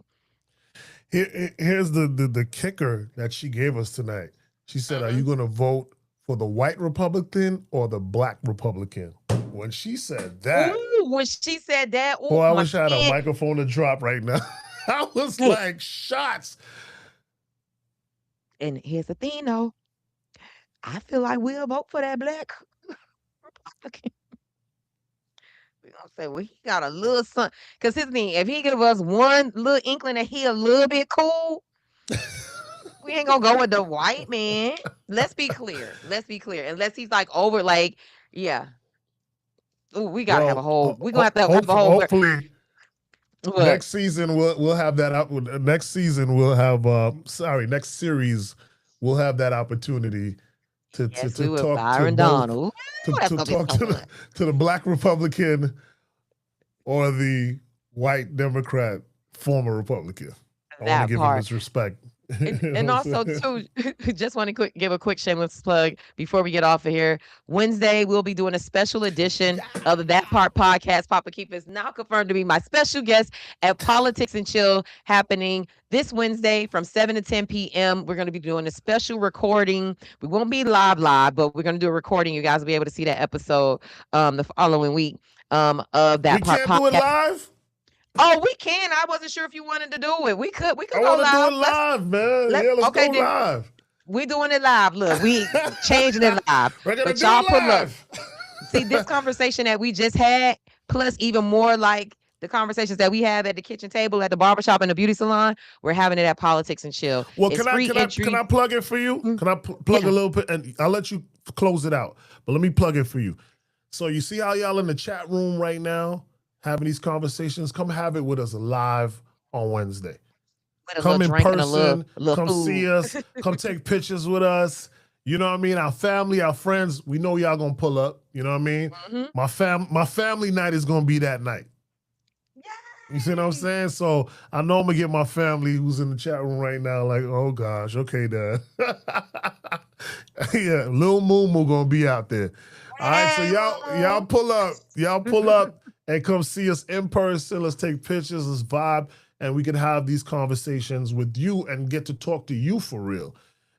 Here's the kicker that she gave us tonight. She said, "Are you Mhm. going to vote for the white Republican or the black Republican?" When she said that, Ooh, when she said that, boy, oh I my wish I had a man. microphone to drop right now. I was Hey, like, shots. and here's the thing though. I feel like we'll vote for that black Republican. We gonna say, well, he got a little son. Cause his thing, if he give us one little inkling that he a little bit cool, we ain't gonna go with the white man. Let's be clear. Let's be clear. Unless he's like over, like, yeah. Ooh, we gotta have a Well, whole. We gonna have a whole. hopefully What? next season we'll have that up. Next season we'll have next series we'll have that opportunity Yes, to we will. talk to Byron both Donald. Ooh, that's to gonna be talk so fun. to the black Republican or the white Democrat former Republican. I want to That give him part. his respect. And, You know and what also I'm saying? too, just want to give a quick shameless plug before we get off of here. Wednesday we'll be doing a special edition of the That Part podcast. Papa Keith is now confirmed to be my special guest at Politics and Chill, happening this Wednesday from 7 to 10 p.m. We're going to be doing a special recording. We won't be live, but we're going to do a recording. You guys will be able to see that episode the following week of We That Part can't do it podcast. live. Oh, we can. I wasn't sure if you wanted to do it. We could I go want to do live. it live, man. Let Yeah, let's okay go then. live. We doing it live. Look, we changing it live. We're gonna But do y'all it pull up. live. See this conversation that we just had, plus even more like the conversations that we have at the kitchen table, at the barbershop, and the beauty salon. We're having it at Politics and Chill. Well, It's can I free can I can entry. I plug it for you? Mm, Can I plug a Yeah. little bit, and I'll let you close it out. But let me plug it for you. So you see how y'all in the chat room right now having these conversations? Come have it with us live on Wednesday. With a Come little in drink and person. a little Come see food. us. Come take pictures with us. You know what I mean? Our family, our friends. We know y'all gonna pull up. You know what I mean? Mhm. My family night is gonna be that night. You see what I'm Yay. saying? So I know I'm gonna get my family who's in the chat room right now, like, oh gosh, okay, Dad. Yeah, Lil Moo gonna be out there. All right, so Hey, y'all Lil. pull up and come see us in person. Let's take pictures, let's vibe, and we can have these conversations with you and get to talk to you for real.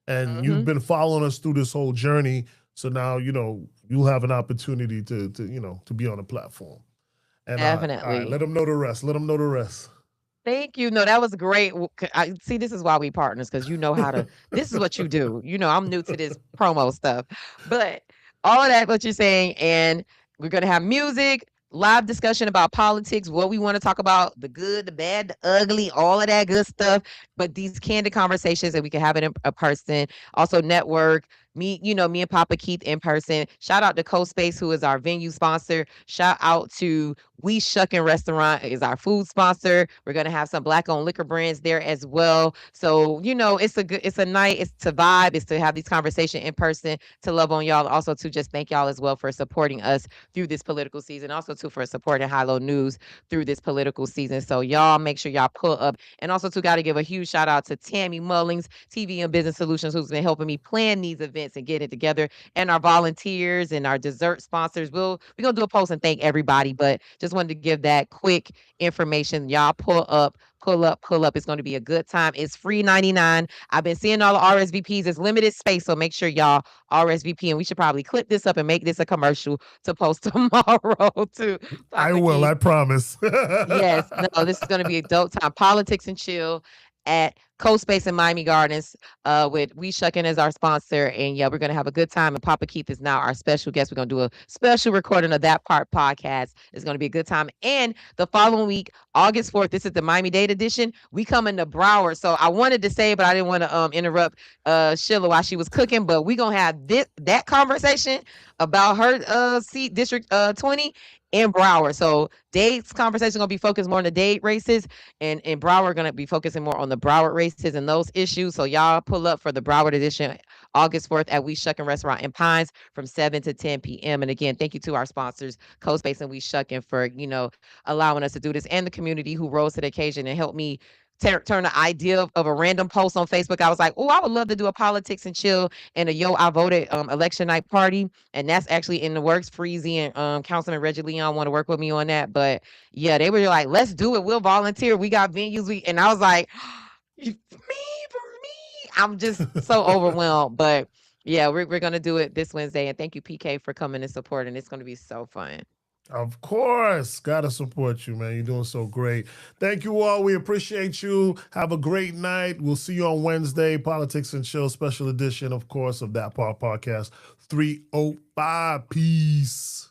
And you've Mhm. been following us through this whole journey, so now you'll have an opportunity to to be on the platform. And all right, Definitely. let them know the rest. Let them know the rest. Thank you. No, that was great. I see. This is why we partners, because you know how to. This is what you do. I'm new to this promo stuff, but all of that, what you're saying, and we're gonna have music, live discussion about politics, what we want to talk about, the good, the bad, the ugly, all of that good stuff. But these candid conversations that we can have it in a person. Also, network. Me and Papa Keith in person. Shout out to CoSpace, who is our venue sponsor. Shout out to We Shuckin' Restaurant is our food sponsor. We're gonna have some black-owned liquor brands there as well. So it's a night. It's to vibe. It's to have these conversations in person. To love on y'all. Also to just thank y'all as well for supporting us through this political season. Also too for supporting High Low News through this political season. So y'all make sure y'all pull up. And also too got to give a huge shout out to Tammy Mullings, TV and Business Solutions, who's been helping me plan these events and get it together, and our volunteers and our dessert sponsors. We're gonna do a post and thank everybody, but just wanted to give that quick information. Y'all pull up, pull up, pull up. It's going to be a good time. It's free 99. I've been seeing all the RSVPs. It's limited space, so make sure y'all RSVP. And we should probably clip this up and make this a commercial to post tomorrow too. I Papa will, Keith. I promise. Yes, no, this is going to be a dope time. Politics and Chill at CoSpace in Miami Gardens with We Shuckin' as our sponsor. And yeah, we're going to have a good time. And Papa Keith is now our special guest. We're going to do a special recording of That Part podcast. It's going to be a good time. And the following week, August 4th, this is the Miami-Dade edition. We come into Broward. So I wanted to say, but I didn't want to interrupt Sheila while she was cooking. But we're going to have that conversation about her seat, District 20 in Broward. So Dade's conversation is going to be focused more on the Dade races, and Broward going to be focusing more on the Broward races and those issues. So y'all pull up for the Broward edition August 4th at We Shuckin' Restaurant in Pines from 7 to 10 p.m. And again, thank you to our sponsors, CoSpace and We Shuckin', for, allowing us to do this, and the community who rose to the occasion and helped me turn the idea of a random post on Facebook. I was like, oh, I would love to do a politics and chill and a Yo I Voted election night party. And that's actually in the works. Freezy and Councilman Reggie Leon want to work with me on that. But yeah, they were like, let's do it. We'll volunteer. We got venues. And I was like, for me. I'm just so overwhelmed. But yeah, we're going to do it this Wednesday. And thank you, PK, for coming and supporting. It's going to be so fun. Of course. Gotta support you, man. You're doing so great. Thank you all. We appreciate you. Have a great night. We'll see you on Wednesday. Politics and Chill special edition, of course, of That Part Podcast 305. Peace.